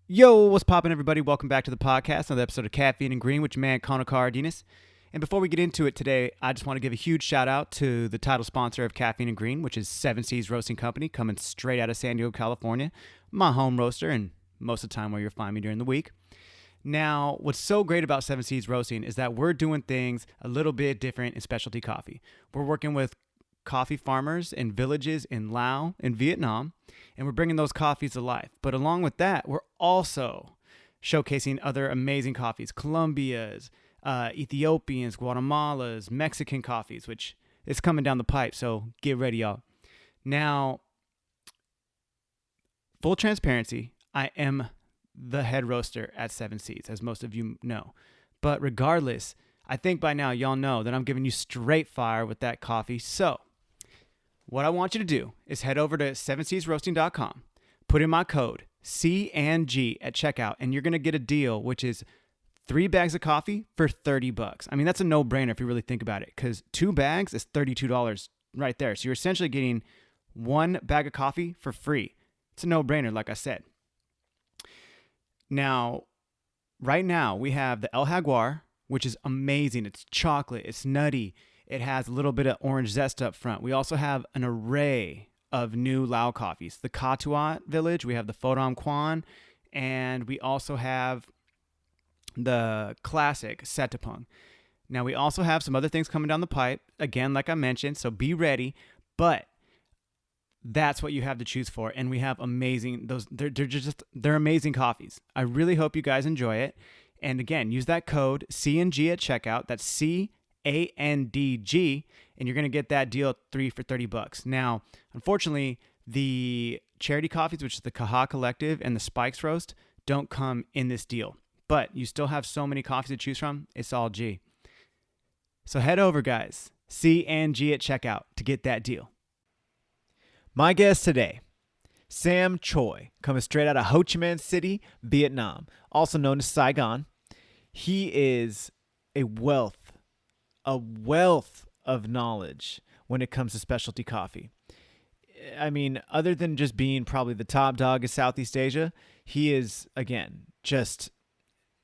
Yo, what's poppin', everybody? Welcome back to the podcast, another episode of Caffeine and Green with your man, Connor Cardenas. And before we get into it today, I just want to give a huge shout out to the title sponsor of Caffeine and Green, which is 7 Seas Roasting Company, coming straight out of San Diego, California. My home roaster, and most of the time where you'll find me during the week. Now, what's so great about 7 Seas Roasting is that we're doing things a little bit different in specialty coffee. We're working with coffee farmers in villages in Laos and Vietnam, and we're bringing those coffees to life. But along with that, we're also showcasing other amazing coffees, Colombia's, Ethiopians, Guatemala's, Mexican coffees, which is coming down the pipe, so get ready, y'all. Now, full transparency, I am the head roaster at 7 Seas, as most of you know. But regardless, I think by now y'all know that I'm giving you straight fire with that coffee. So what I want you to do is head over to 7seasroasting.com, put in my code C&G at checkout, and you're going to get a deal, which is 3 bags of coffee for $30. I mean, that's a no-brainer if you really think about it, because 2 bags is $32 right there. So you're essentially getting 1 bag of coffee for free. It's a no-brainer, like I said. Now, right now, we have the El Jaguar, which is amazing. It's chocolate. It's nutty. It has a little bit of orange zest up front. We also have an array of new Lao coffees. The Katuat Village, we have the Phodom Kwan, and we also have the classic Setapung. Now, we also have some other things coming down the pipe, again, like I mentioned, so be ready, but that's what you have to choose for, and we have amazing, they're amazing coffees. I really hope you guys enjoy it, and again, use that code C&G at checkout. That's CANDG, and you're going to get that deal 3 for $30. Now, unfortunately, the charity coffees, which is the Kaha Collective and the Spikes Roast, don't come in this deal. But you still have so many coffees to choose from, it's all G. So head over, guys, C&G at checkout to get that deal. My guest today, Sam Choi, coming straight out of Hochiminh City, Vietnam, also known as Saigon. He is a wealth of knowledge when it comes to specialty coffee. I mean, other than just being probably the top dog in Southeast Asia, he is, again,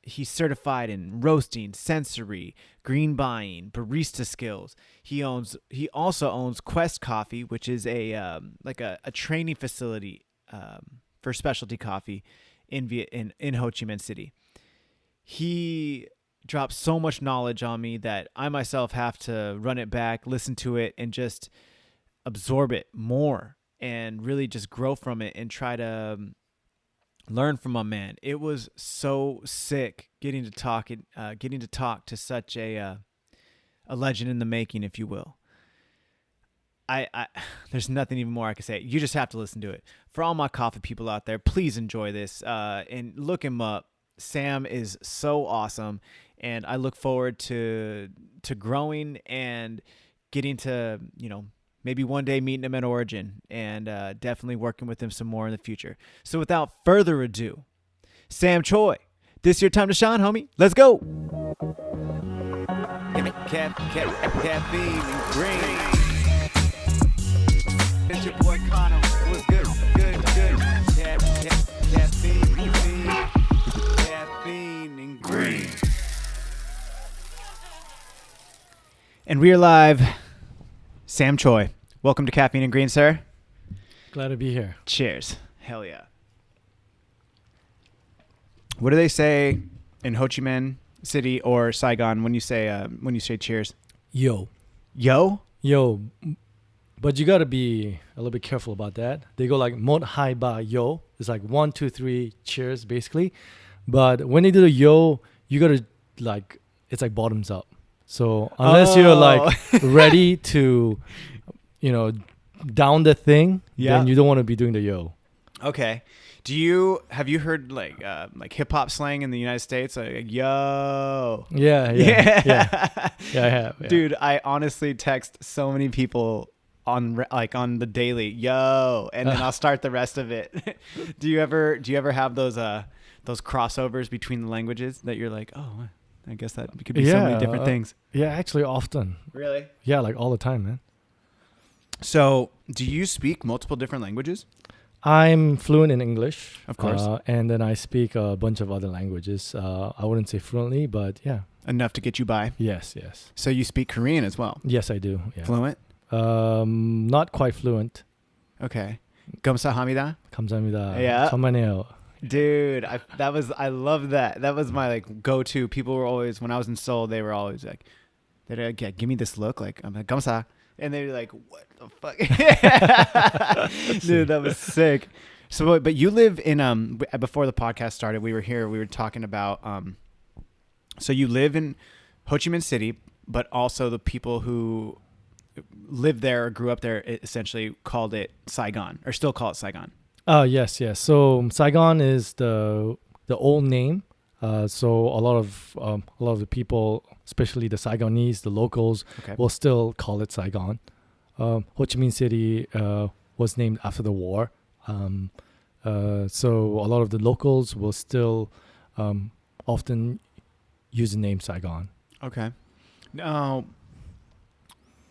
he's certified in roasting, sensory, green buying, barista skills. He also owns Quest Coffee, which is a training facility for specialty coffee in Ho Chi Minh City. He drops so much knowledge on me that I myself have to run it back, listen to it, and just absorb it more and really just grow from it and try to learn from my man. It was so sick getting to talk to such a legend in the making, if you will. I there's nothing even more I can say. You just have to listen to it. For all my coffee people out there, please enjoy this and look him up. Sam is so awesome, and I look forward to growing and getting to, maybe one day meeting him at Origin and definitely working with him some more in the future. So without further ado, Sam Choi, this your time to shine, homie. Let's go. Caffeine and Green. It's your boy Connor. What's good? Good. Caffeine and Green. And we are live. Sam Choi, welcome to Caffeine and Green, sir. Glad to be here. Cheers. Hell yeah. What do they say in Ho Chi Minh City or Saigon when you say cheers? Yo. Yo? Yo. But you got to be a little bit careful about that. They go like Mot Hai Ba Yo. It's like 1, 2, 3 cheers, basically. But when they do the yo, you got to it's like bottoms up. So unless you're ready to, down the thing, then you don't want to be doing the yo. Okay. Have you heard like hip hop slang in the United States? Like yo. Yeah, I have. Yeah. Dude, I honestly text so many people on the daily, yo, and then I'll start the rest of it. Do you ever have those crossovers between the languages that you're like, oh, I guess that could be so many different things. Yeah, actually often. Really? Yeah, like all the time, man. So, do you speak multiple different languages? I'm fluent in English, Of course. and then I speak a bunch of other languages. I wouldn't say fluently, but yeah. Enough to get you by. Yes. So you speak Korean as well. Yes, I do. Yeah. Fluent? Not quite fluent. Okay. 감사합니다. 감사합니다. Yeah. 정말요. Dude, I love that. That was my like go-to. People were always, when I was in Seoul, they were always like, they'd like, yeah, give me this look, like I'm like 감사, and they'd be like, what the fuck? Dude, that was sick. So, but you live in before the podcast started, we were here, we were talking about so you live in Hochiminh City, but also the people who lived there or grew up there essentially called it Saigon, or still call it Saigon. Yes. So Saigon is the old name. So a lot of the people, especially the Saigonese, the locals, Okay. will still call it Saigon. Hochiminh City was named after the war. So a lot of the locals will still often use the name Saigon. Okay. Now,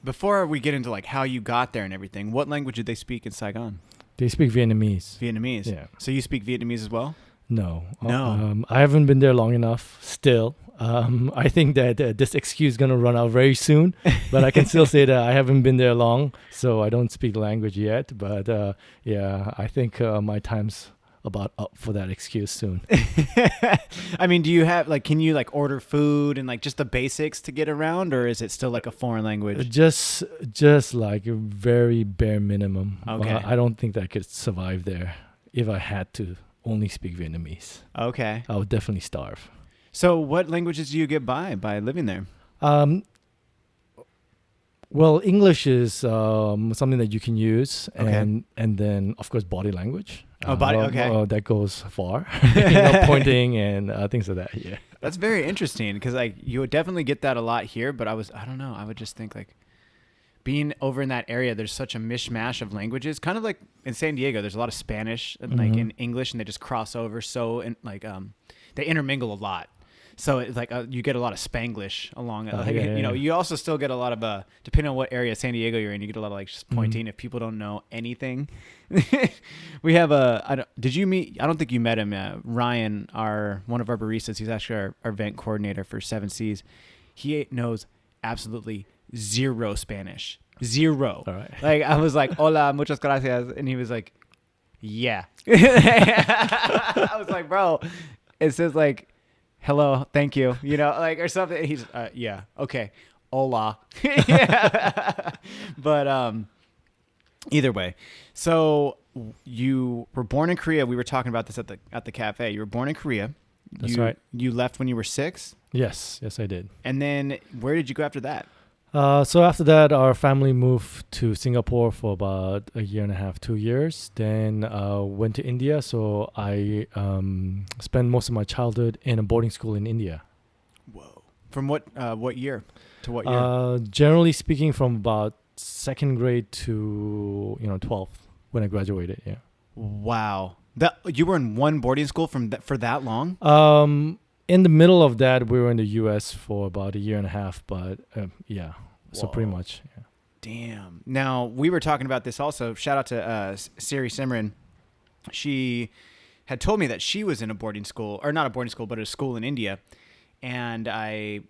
before we get into like how you got there and everything, what language did they speak in Saigon? They speak Vietnamese. Vietnamese. Yeah. So you speak Vietnamese as well? No. No. I haven't been there long enough still. I think that this excuse is going to run out very soon, but I can still say that I haven't been there long, so I don't speak the language yet. But yeah, I think my time's about up for that excuse soon. I mean, do you have like, can you like order food and like just the basics to get around, or is it still like a foreign language? Just like a very bare minimum. Okay. I don't think that I could survive there if I had to only speak Vietnamese. Okay. I would definitely starve. So what languages do you get by living there? Well, English is something that you can use, Okay. and then of course body language. Oh, body. Okay. That goes far. Pointing and things like that. Yeah. That's very interesting because like you would definitely get that a lot here, but I don't know. I would just think like being over in that area, there's such a mishmash of languages. Kind of like in San Diego, there's a lot of Spanish and like in English, and they just cross over. So and like they intermingle a lot. So it's like you get a lot of Spanglish along it. Like, yeah. You also still get a lot of depending on what area of San Diego you're in, you get a lot of like just pointing if people don't know anything. We have did you meet? I don't think you met him. Ryan, one of our baristas. He's actually our event coordinator for Seven Seas. He knows absolutely zero Spanish. Zero. All right. Like I was like, "Hola, muchas gracias," and he was like, "Yeah." I was like, "Bro, it says like." Hello, thank you, like, or something. He's, yeah, okay, hola. Yeah. But either way, so you were born in Korea. We were talking about this at the cafe. You were born in Korea. That's right. You left when you were 6? Yes, I did. And then where did you go after that? So after that, our family moved to Singapore for about a year and a half, 2 years. Then went to India. So I spent most of my childhood in a boarding school in India. Whoa! From what year to what year? Generally speaking, from about second grade to 12th when I graduated. Yeah. Wow! That you were in one boarding school for that long? In the middle of that, we were in the U.S. for about a year and a half, but yeah, so pretty much. Yeah. Damn. Now, we were talking about this also. Shout out to Siri Simran. She had told me that she was in a boarding school, or not a boarding school, but a school in India. And I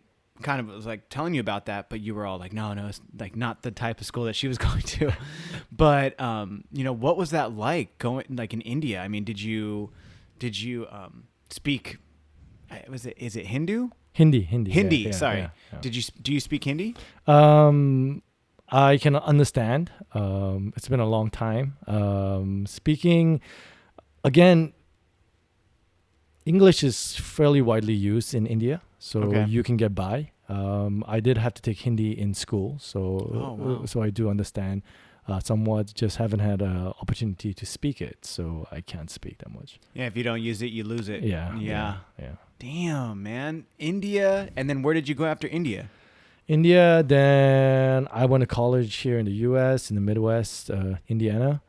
kind of was like telling you about that, but you were all like, no, it's like not the type of school that she was going to. But, what was that like going like in India? I mean, did you speak... Is it Hindu? Hindi. Hindi. Yeah, sorry. yeah. Do you speak Hindi? I can understand. It's been a long time. Speaking, again, English is fairly widely used in India, so you can get by. I did have to take Hindi in school, so I do understand somewhat. Just haven't had an opportunity to speak it, so I can't speak that much. Yeah, if you don't use it, you lose it. Yeah. Damn, man. India, and then where did you go after India? India, then I went to college here in the U.S., in the Midwest, Indiana.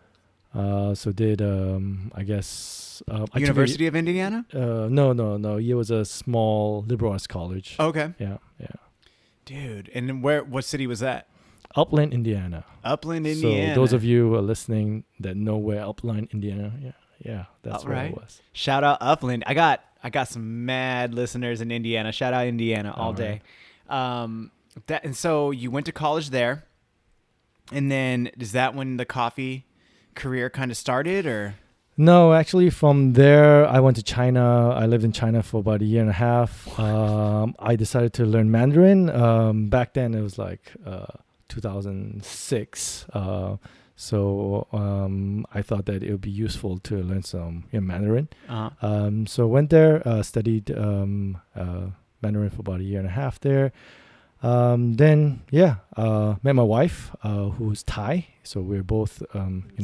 So did, I guess... University of Indiana? No. It was a small liberal arts college. Okay. Yeah. Dude, and then what city was that? Upland, Indiana. Upland, Indiana. So those of you who are listening that know where Upland, Indiana, yeah, that's where it was. Shout out Upland. I got some mad listeners in Indiana. Shout out Indiana all day. And so you went to college there, and then is that when the coffee career kind of started, or? No, actually, from there I went to China. I lived in China for about a year and a half. I decided to learn Mandarin. Back then it was like 2006. So I thought that it would be useful to learn some Mandarin. So went there, studied Mandarin for about a year and a half there. Then met my wife, who's Thai. So we're both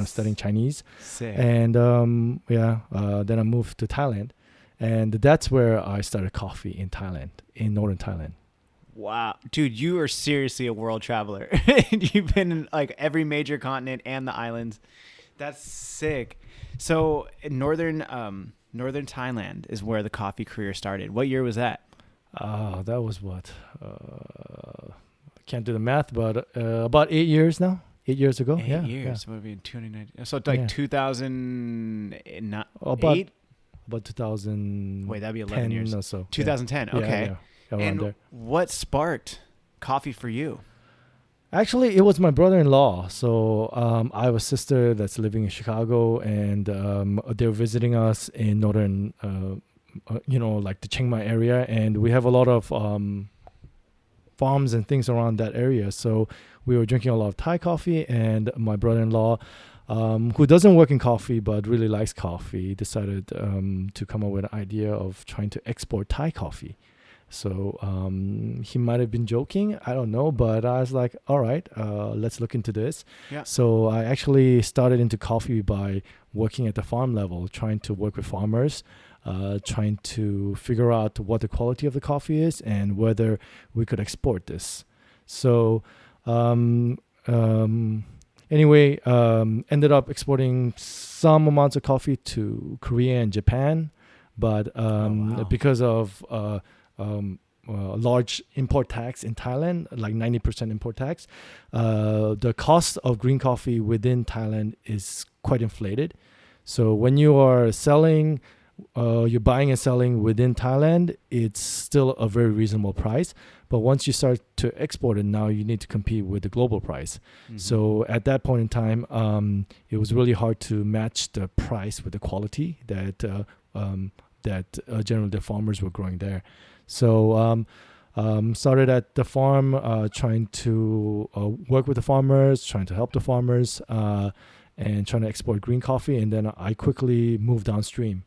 studying Chinese. Sick. And then I moved to Thailand, and that's where I started coffee in Thailand, in northern Thailand. Wow, dude, you are seriously a world traveler. You've been in like every major continent and the islands. That's sick. So northern Thailand is where the coffee career started. What year was that? That was what? I can't do the math, but about 8 years now. 8 years ago. 8 years. Yeah. What would be in 2019? So like 2008? About 2000. Wait, that'd be 11 years or so. 2010. Okay. And there. What sparked coffee for you? Actually, it was my brother-in-law. So I have a sister that's living in Chicago, and they were visiting us in northern, like the Chiang Mai area, and we have a lot of farms and things around that area. So we were drinking a lot of Thai coffee, and my brother-in-law, who doesn't work in coffee but really likes coffee, decided to come up with an idea of trying to export Thai coffee. So he might have been joking, I don't know, but I was like, all right, let's look into this. Yeah. So I actually started into coffee by working at the farm level, trying to work with farmers, trying to figure out what the quality of the coffee is and whether we could export this. So anyway, ended up exporting some amounts of coffee to Korea and Japan, but because of large import tax in Thailand, like 90% import tax, the cost of green coffee within Thailand is quite inflated. So when you are selling, you're buying and selling within Thailand, it's still a very reasonable price. But once you start to export it, now you need to compete with the global price. Mm-hmm. So at that point in time, it was really hard to match the price with the quality that generally the farmers were growing there. So started at the farm, trying to work with the farmers, trying to help the farmers, and trying to export green coffee. And then I quickly moved downstream.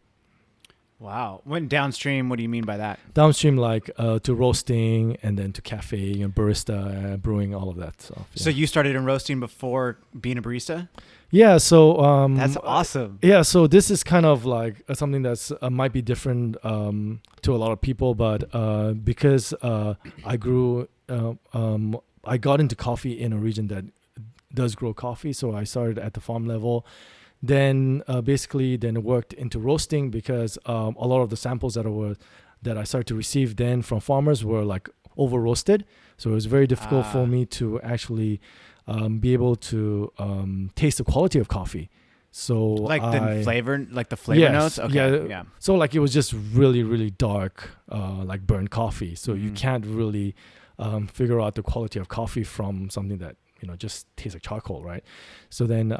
Wow. When downstream, what do you mean by that? Downstream, like to roasting, and then to cafe and barista, brewing, all of that stuff. Yeah. So you started in roasting before being a barista? Yeah. So that's awesome. Yeah. So this is kind of like something that's might be different to a lot of people, but because I grew, I got into coffee in a region that does grow coffee. So I started at the farm level. Then basically worked into roasting because a lot of the samples that I started to receive then from farmers were like over roasted. So it was very difficult for me to actually be able to taste the quality of coffee. So the flavor notes? Okay. Yeah. So like it was just really, really dark, like burnt coffee. So you can't really figure out the quality of coffee from something that just tastes like charcoal, right? So then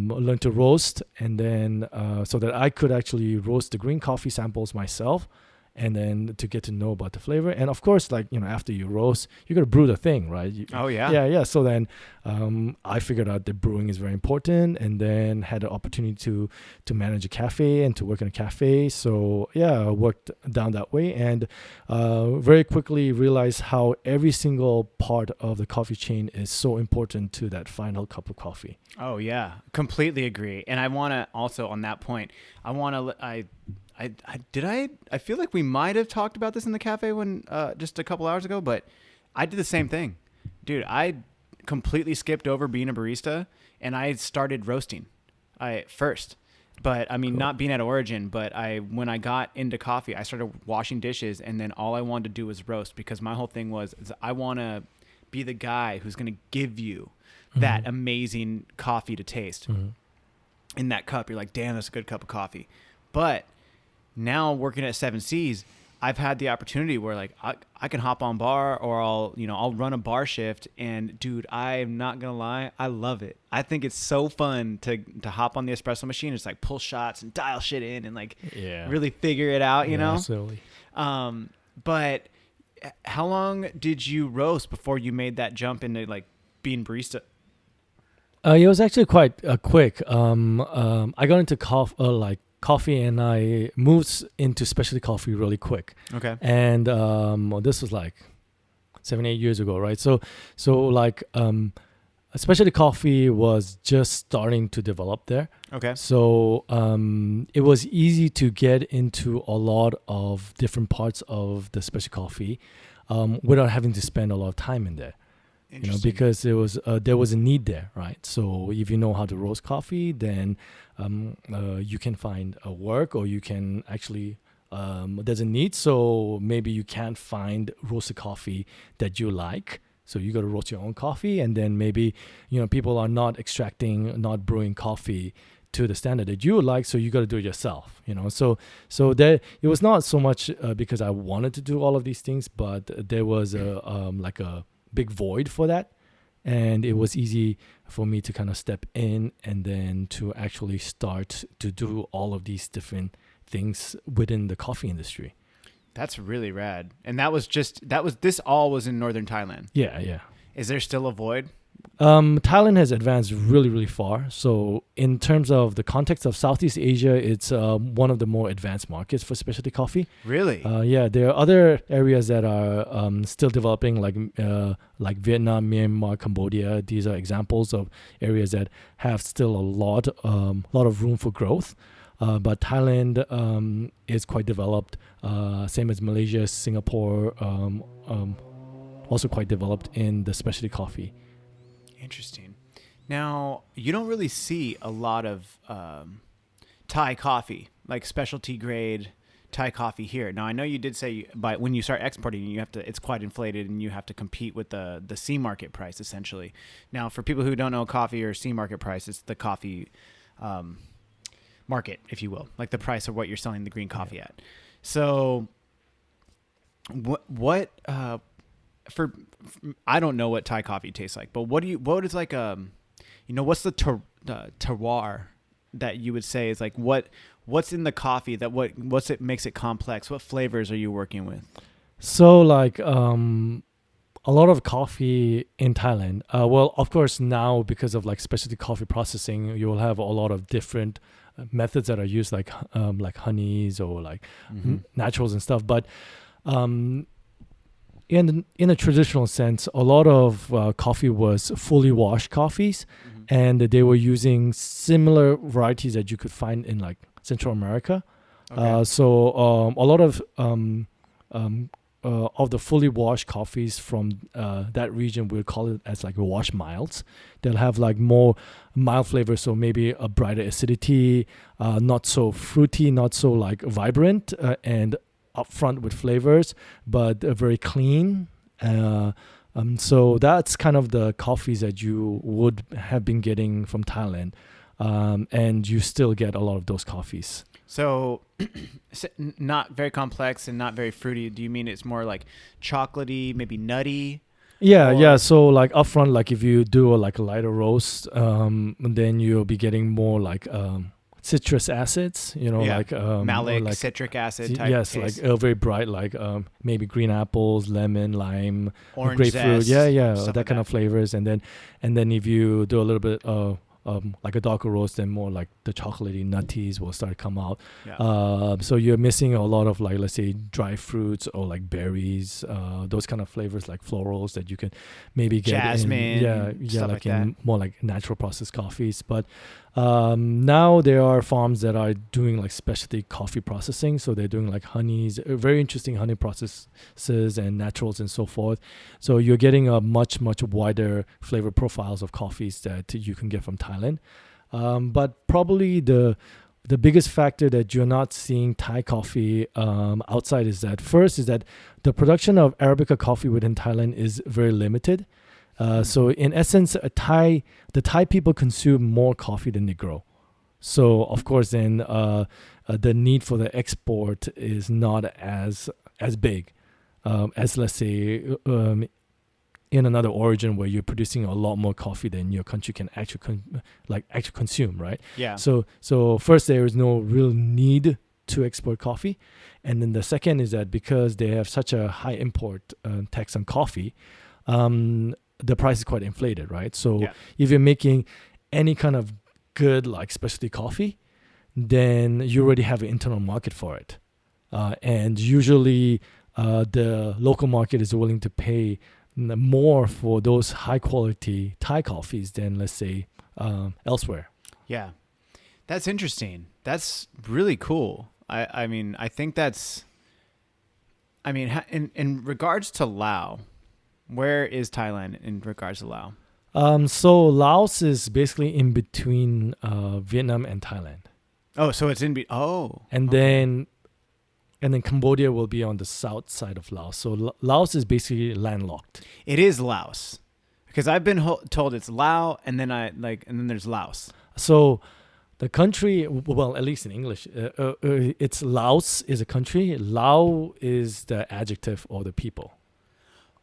learned to roast, and then so that I could actually roast the green coffee samples myself, and then to get to know about the flavor. And of course, like, after you roast, you got to brew the thing, right? Yeah. So then I figured out that brewing is very important, and then had the opportunity to manage a cafe and to work in a cafe. So yeah, I worked down that way, and very quickly realized how every single part of the coffee chain is so important to that final cup of coffee. Oh yeah, completely agree. And I want to also, on that point, I feel like we might have talked about this in the cafe when just a couple hours ago, but I did the same thing. Dude, I completely skipped over being a barista, and I started roasting first. But I mean, not being at Origin, but when I got into coffee, I started washing dishes, and then all I wanted to do was roast, because my whole thing was I want to be the guy who's going to give you that amazing coffee to taste in that cup. You're like, damn, that's a good cup of coffee. But now working at Seven Seas, I've had the opportunity where like I can hop on bar, or I'll run a bar shift, and dude, I am not gonna lie, I love it. I think it's so fun to hop on the espresso machine. It's like pull shots and dial shit in and like really figure it out, you know? Absolutely. But how long did you roast before you made that jump into like being barista? It was actually quite quick. I got into coffee, and I moved into specialty coffee really quick. Okay. And this was like 7-8 years ago, right? So like specialty coffee was just starting to develop there. Okay. So it was easy to get into a lot of different parts of the specialty coffee without having to spend a lot of time in there. You know, because there was a need there, right? So if you know how to roast coffee, then you can find a work, or you can actually there's a need. So maybe you can't find roasted coffee that you like, so you got to roast your own coffee, and then maybe people are not brewing coffee to the standard that you would like, so you got to do it yourself. So there it was not so much because I wanted to do all of these things, but there was a big void for that, and it was easy for me to kind of step in and then to actually start to do all of these different things within the coffee industry. That's really rad. And this all was in northern Thailand. Yeah. Is there still a void? Thailand has advanced really, really far. So in terms of the context of Southeast Asia, it's one of the more advanced markets for specialty coffee. Really? Yeah, there are other areas that are still developing, like Vietnam, Myanmar, Cambodia. These are examples of areas that have still a lot of room for growth. But Thailand is quite developed. Same as Malaysia, Singapore, also quite developed in the specialty coffee. Interesting. Now, you don't really see a lot of Thai coffee, like specialty grade Thai coffee here. Now, I know you did say, but when you start exporting, it's quite inflated, and you have to compete with the C market price, essentially. Now, for people who don't know coffee or C market price, it's the coffee market, if you will, like the price of what you're selling the green coffee at. So, what I don't know what Thai coffee tastes like, but what is like what's the terroir that you would say is like what's in the coffee that makes it complex? What flavors are you working with? So like a lot of coffee in Thailand. Well, of course now because of like specialty coffee processing, you will have a lot of different methods that are used, like honeys or like naturals and stuff. But in a traditional sense, a lot of coffee was fully washed coffees, and they were using similar varieties that you could find in like Central America. Okay. So a lot of the fully washed coffees from that region, we'll call it as like wash milds. They'll have like more mild flavor, so maybe a brighter acidity, not so fruity, not so like vibrant, and upfront with flavors, but very clean. So that's kind of the coffees that you would have been getting from Thailand, and you still get a lot of those coffees. So not very complex and not very fruity. Do you mean it's more like chocolatey, maybe nutty? Yeah. So like upfront, like if you do a lighter roast, then you'll be getting more like citrus acids, like malic, like citric acid type. Yes, taste. like very bright, like maybe green apples, lemon, lime, orange grapefruit. zest, That kind of flavors. And then if you do a little bit like a darker roast, then more like the chocolatey nutties will start to come out. Yeah. So you're missing a lot of like, let's say, dry fruits or like berries, those kind of flavors like florals that you can maybe get jasmine, like in more like natural processed coffees. But now there are farms that are doing like specialty coffee processing. So they're doing like honeys, very interesting honey processes and naturals and so forth. So you're getting a much wider flavor profiles of coffees that you can get from Thailand. But probably the biggest factor that you're not seeing Thai coffee outside is that the production of Arabica coffee within Thailand is very limited. So in essence, the Thai people consume more coffee than they grow. So of course, then the need for the export is not as big as, let's say, in another origin where you're producing a lot more coffee than your country can actually consume, right? Yeah. So first, there is no real need to export coffee, and then the second is that because they have such a high import tax on coffee, the price is quite inflated, right? So Yeah. if you're making any kind of good like specialty coffee, then you already have an internal market for it, and usually the local market is willing to pay more for those high quality Thai coffees than, let's say, elsewhere. Yeah. That's interesting. That's really cool. I mean, I think that's, I mean, in regards to Lao, where is Thailand in regards to Lao? So Laos is basically in between Vietnam and Thailand, Oh, so it's in, and okay. then Cambodia will be on the south side of Laos. So Laos is basically landlocked. It is Laos. Because I've been told it's Lao, and then and then there's Laos. So the country, well, at least in English, it's Laos is a country. Lao is the adjective or the people.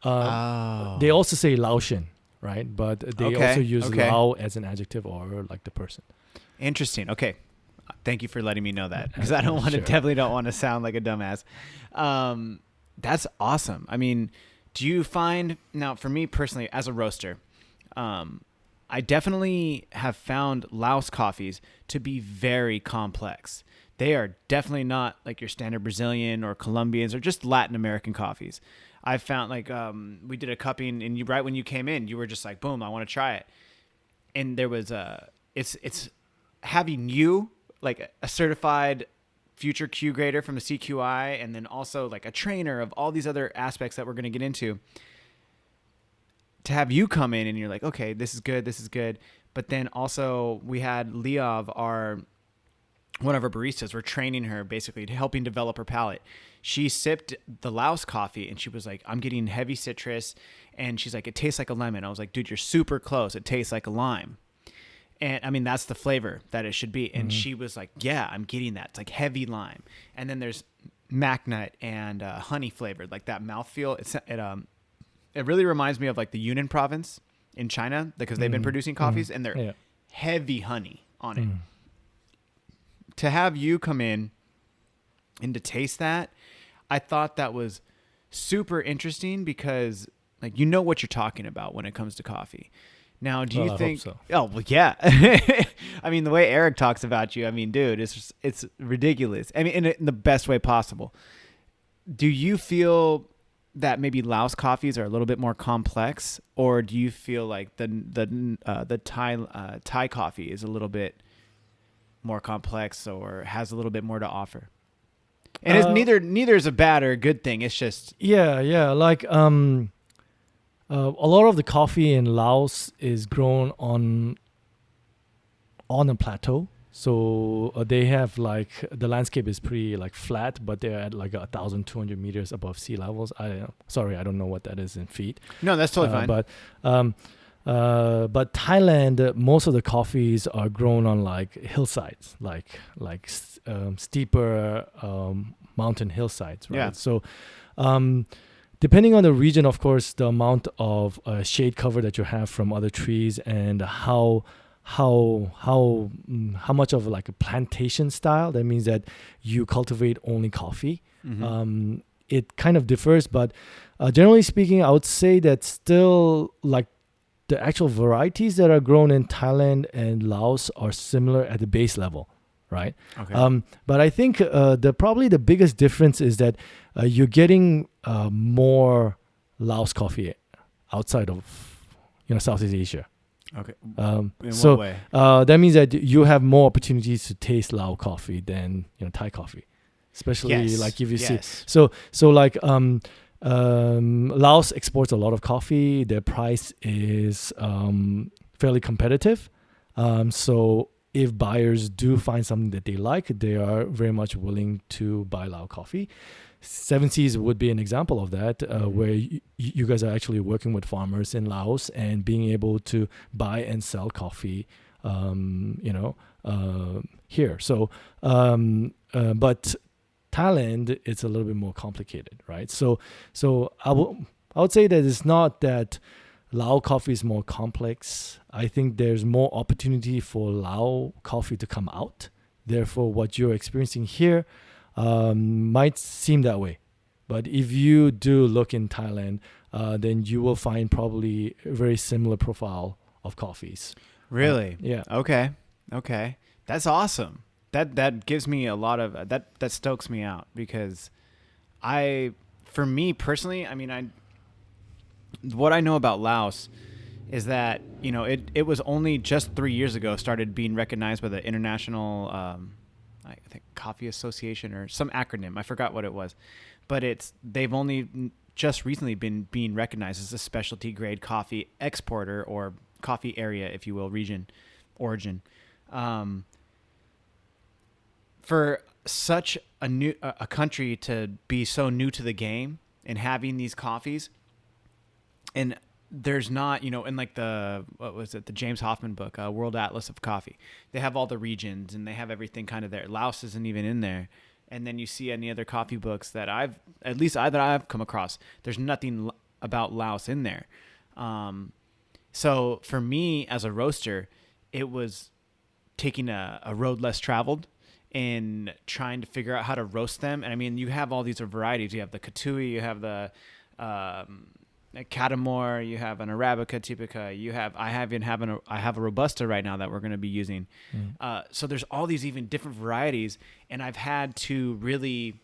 They also say Laotian, right? But they also use Lao as an adjective or like the person. Interesting. Okay. Thank you for letting me know that, because I don't want to, definitely don't want to sound like a dumbass. That's awesome. I mean, do you find, now for me personally as a roaster, I definitely have found Laos coffees to be very complex. They are definitely not like your standard Brazilian or Colombians or just Latin American coffees. I found we did a cupping, and right when you came in, you were just like, boom, I want to try it. And there was it's having you like a certified future Q grader from the CQI, and then also like a trainer of all these other aspects that we're going to get into, to have you come in and you're like, okay, this is good. But then also we had Liav, one of our baristas, we're training her basically to helping develop her palate. She sipped the Laos coffee and she was like, I'm getting heavy citrus. And she's like, it tastes like a lemon. I was like, dude, you're super close. It tastes like a lime. And I mean, that's the flavor that it should be. And she was like, yeah, I'm getting that. It's like heavy lime. And then there's mac nut and honey flavored, like that mouthfeel. It really reminds me of like the Yunnan province in China, because they've been producing coffees and they're heavy honey on it. To have you come in and to taste that, I thought that was super interesting, because like, you know what you're talking about when it comes to coffee. Now, do you think? Hope so. Oh, well, yeah. I mean, the way Eric talks about you, I mean, dude, it's ridiculous. I mean, in the best way possible. Do you feel that maybe Laos coffees are a little bit more complex, or do you feel like the Thai coffee is a little bit more complex or has a little bit more to offer? And it's neither is a bad or a good thing. It's just like a lot of the coffee in Laos is grown on a plateau. So they have like, the landscape is pretty like flat, but they're at like 1,200 meters above sea levels. I don't know what that is in feet. No, that's totally fine. But Thailand, most of the coffees are grown on like hillsides, like steeper mountain hillsides, right? Yeah. So depending on the region, of course, the amount of shade cover that you have from other trees, and how much of like a plantation style, that means that you cultivate only coffee. It kind of differs, but generally speaking, I would say that still like the actual varieties that are grown in Thailand and Laos are similar at the base level, right? Okay. But I think probably the biggest difference is that you're getting more Laos coffee outside of Southeast Asia. Okay. In So what way? that means that you have more opportunities to taste Lao coffee than Thai coffee, especially like if you see. So like Laos exports a lot of coffee. Their price is fairly competitive. So if buyers do find something that they like, they are very much willing to buy Lao coffee. Seven Seas would be an example of that, where you guys are actually working with farmers in Laos and being able to buy and sell coffee, here. So, but Thailand, it's a little bit more complicated, right? So I would say that it's not that Lao coffee is more complex. I think there's more opportunity for Lao coffee to come out. Therefore, what you're experiencing here might seem that way. But if you do look in Thailand, then you will find probably a very similar profile of coffees. Really? Yeah. Okay. That's awesome. That gives me a lot of that stokes me out, because for me personally, I mean, what I know about Laos is that, it was only just 3 years ago started being recognized by the International, I think Coffee Association or some acronym. I forgot what it was, but they've only just recently been being recognized as a specialty grade coffee exporter, or coffee area, if you will, region, origin. For such a country to be so new to the game and having these coffees, and there's not, in like the James Hoffman book, World Atlas of Coffee, they have all the regions and they have everything kind of there. Laos isn't even in there. And then you see any other coffee books that I've come across, there's nothing about Laos in there. So for me as a roaster, it was taking a road less traveled and trying to figure out how to roast them. And I mean, you have all these varieties. You have the Katui, you have the Catamore, you have an Arabica Typica, I have a Robusta right now that we're going to be using. So there's all these even different varieties, and I've had to really,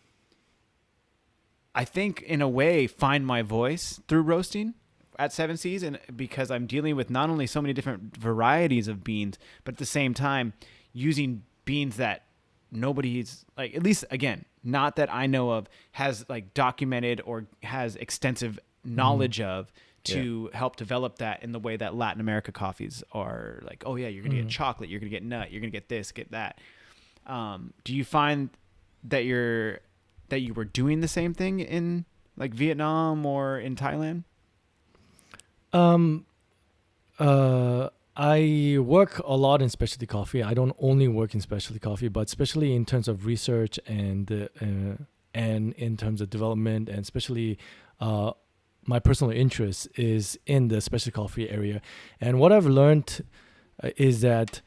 I think in a way, find my voice through roasting at Seven Seas, and because I'm dealing with not only so many different varieties of beans, but at the same time using beans that nobody's, like, at least again, not that I know of, has like documented or has extensive knowledge of, to help develop that in the way that Latin America coffees are like, oh yeah, you're going to get chocolate, you're going to get nut, you're going to get this, get that. Do you find that you were doing the same thing in like Vietnam or in Thailand? I work a lot in specialty coffee. I don't only work in specialty coffee, but especially in terms of research and in terms of development, and especially my personal interest is in the specialty coffee area. And what I've learned is that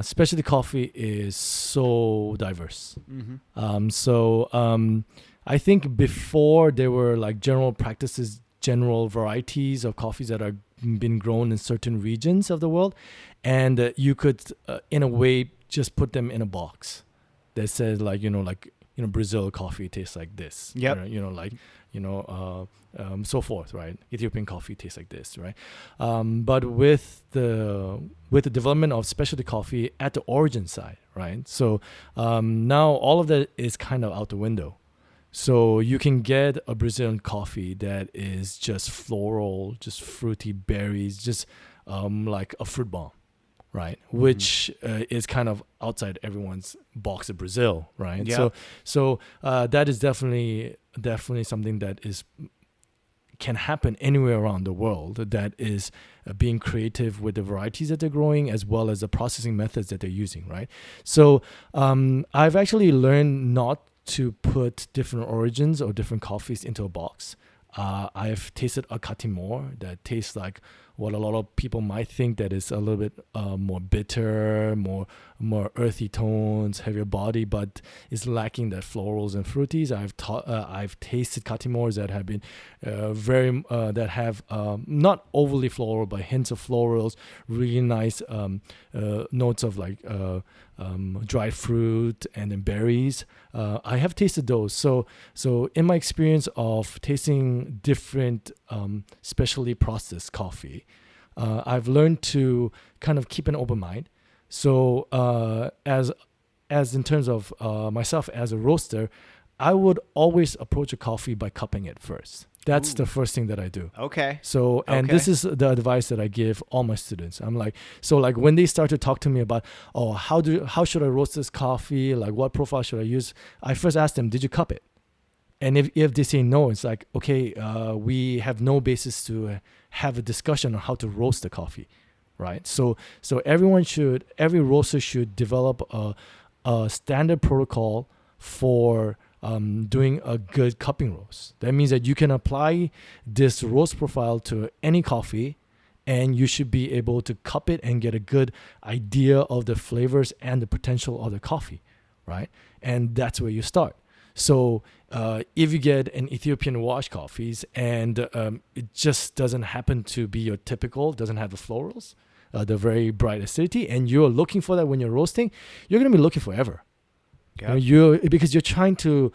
specialty coffee is so diverse. I think before there were like general practices, general varieties of coffees that are been grown in certain regions of the world, and you could in a way just put them in a box that says Brazil coffee tastes like this, so forth, right? Ethiopian coffee tastes like this, right? But with the development of specialty coffee at the origin side, right? So now all of that is kind of out the window. So you can get a Brazilian coffee that is just floral, just fruity berries, just like a fruit bomb, right? Which is kind of outside everyone's box of Brazil, right? Yeah. So that is definitely something that can happen anywhere around the world, that is being creative with the varieties that they're growing as well as the processing methods that they're using, right? So I've actually learned not to put different origins or different coffees into a box. I've tasted a Catimor that tastes like what a lot of people might think, that is a little bit more bitter, more earthy tones, heavier body, but is lacking that florals and fruities. I've tasted Catimors that have been that have not overly floral, but hints of florals, really nice notes of like dried fruit and then berries. I have tasted those. So in my experience of tasting different specially processed coffee, I've learned to kind of keep an open mind. So as in terms of myself as a roaster, I would always approach a coffee by cupping it first. That's Ooh. the first thing that I do. Okay. So, and Okay. this is the advice that I give all my students. I'm like, so like when they start to talk to me about, oh, how should I roast this coffee? Like what profile should I use? I first ask them, did you cup it? And if they say no, it's like, okay, we have no basis to have a discussion on how to roast the coffee, right? So every roaster should develop a standard protocol for doing a good cupping roast. That means that you can apply this roast profile to any coffee, and you should be able to cup it and get a good idea of the flavors and the potential of the coffee, right? And that's where you start. So if you get an Ethiopian wash coffees and it just doesn't happen to be your typical, doesn't have the florals, the very bright acidity, and you're looking for that when you're roasting, you're going to be looking forever. Yep. Because you're trying to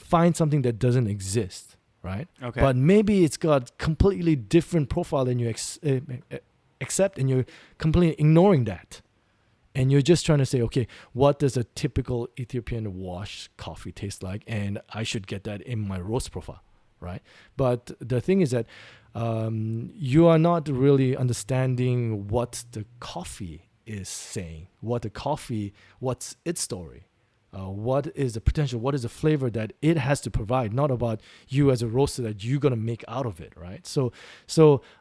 find something that doesn't exist, right? Okay. But maybe it's got completely different profile than you accept, and you're completely ignoring that. And you're just trying to say, okay, what does a typical Ethiopian wash coffee taste like? And I should get that in my roast profile, right? But the thing is that you are not really understanding what the coffee is saying, what's its story. What is the potential? What is the flavor that it has to provide? Not about you as a roaster that you're gonna make out of it, right? So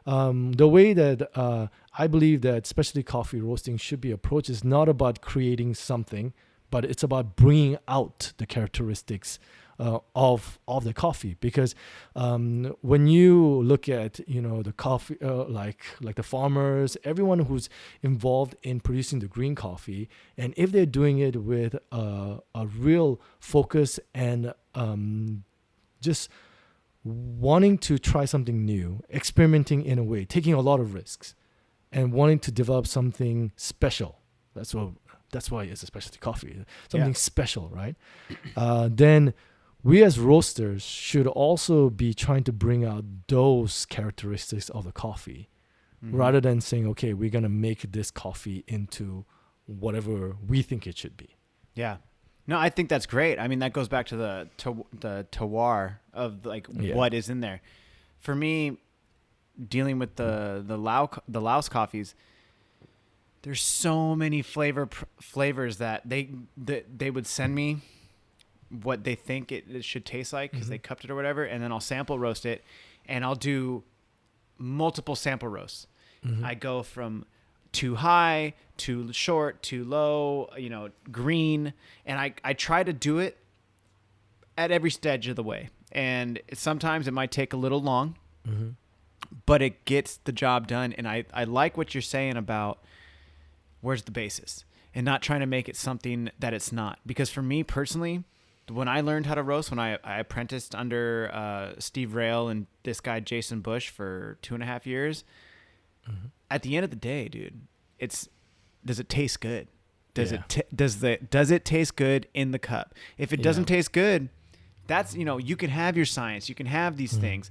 the way that I believe that specialty coffee roasting should be approached is not about creating something, but it's about bringing out the characteristics of the coffee. Because when you look at the coffee, like the farmers, everyone who's involved in producing the green coffee, and if they're doing it with a real focus and just wanting to try something new, experimenting in a way, taking a lot of risks, and wanting to develop something special. That's why it's a specialty coffee, something special, right? Then we as roasters should also be trying to bring out those characteristics of the coffee, rather than saying, okay, we're going to make this coffee into whatever we think it should be. Yeah. No, I think that's great. I mean, that goes back to the terroir of like what is in there. For me, dealing with the Laos coffees, there's so many flavors that they would send me what they think it should taste like because they cupped it or whatever, and then I'll sample roast it, and I'll do multiple sample roasts. I go from too high, too short, too low, green, and I try to do it at every stage of the way. And sometimes it might take a little long, but it gets the job done. And I like what you're saying about where's the basis and not trying to make it something that it's not. Because for me personally, when I learned how to roast, when I apprenticed under Steve Rail and this guy Jason Bush for 2.5 years, at the end of the day, dude, does it taste good? Does it taste good in the cup? If it doesn't taste good, that's you can have your science, you can have these things,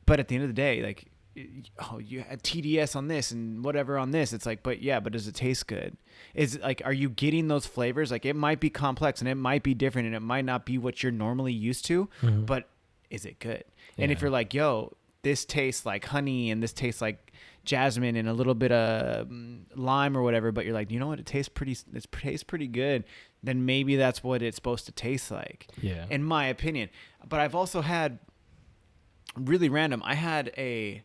but at the end of the day, like, oh, you had TDS on this and whatever on this. It's like, but does it taste good? Is it like, are you getting those flavors? Like, it might be complex and it might be different and it might not be what you're normally used to, but is it good? And if you're like, yo, this tastes like honey and this tastes like jasmine and a little bit of lime or whatever, but you're like, you know what? It tastes pretty good. Then maybe that's what it's supposed to taste like. Yeah. In my opinion. But I've also had really random. I had it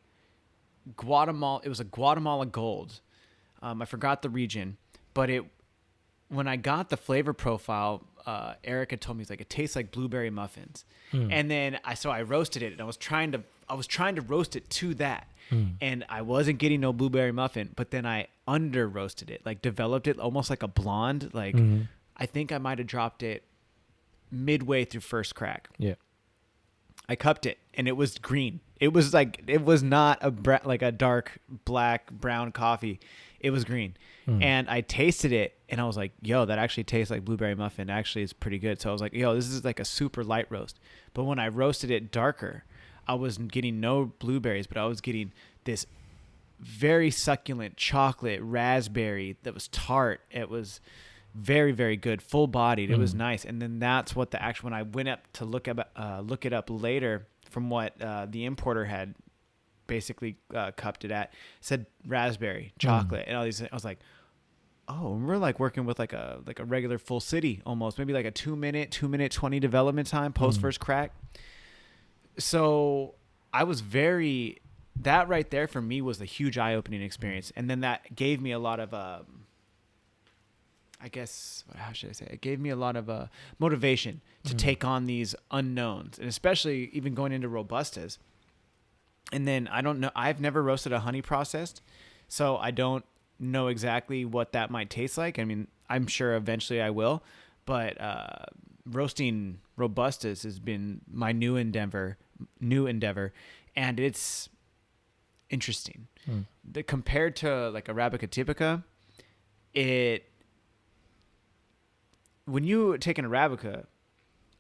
was a Guatemala Gold. I forgot the region, but when I got the flavor profile, Eric had told me, he's like, it tastes like blueberry muffins. And then I roasted it, and I was trying to roast it to that. And I wasn't getting no blueberry muffin, but then I under roasted it, like developed it almost like a blonde. Like I think I might have dropped it midway through first crack. Yeah. I cupped it and it was green. It was not like a dark black brown coffee. It was green. And I tasted it and I was like, yo, that actually tastes like blueberry muffin. Actually, it's pretty good. So I was like, yo, this is like a super light roast. But when I roasted it darker, I was getting no blueberries, but I was getting this very succulent chocolate raspberry that was tart. It was very, very good, full bodied. It was nice. And then that's what when I went up to look it up later from what the importer had basically cupped it at, said raspberry, chocolate, and all these. I was like, oh, we're like working with like a regular full city almost, maybe like a 2 minute 20 development time post first crack. So I was that right there for me was a huge eye-opening experience. And then that gave me a lot of, I guess, how should I say? It gave me a lot of motivation to take on these unknowns, and especially even going into Robustas. And then I don't know, I've never roasted a honey processed, so I don't know exactly what that might taste like. I mean, I'm sure eventually I will, but roasting Robustas has been my new endeavor, and it's interesting. Compared to like Arabica Typica, when you take an Arabica,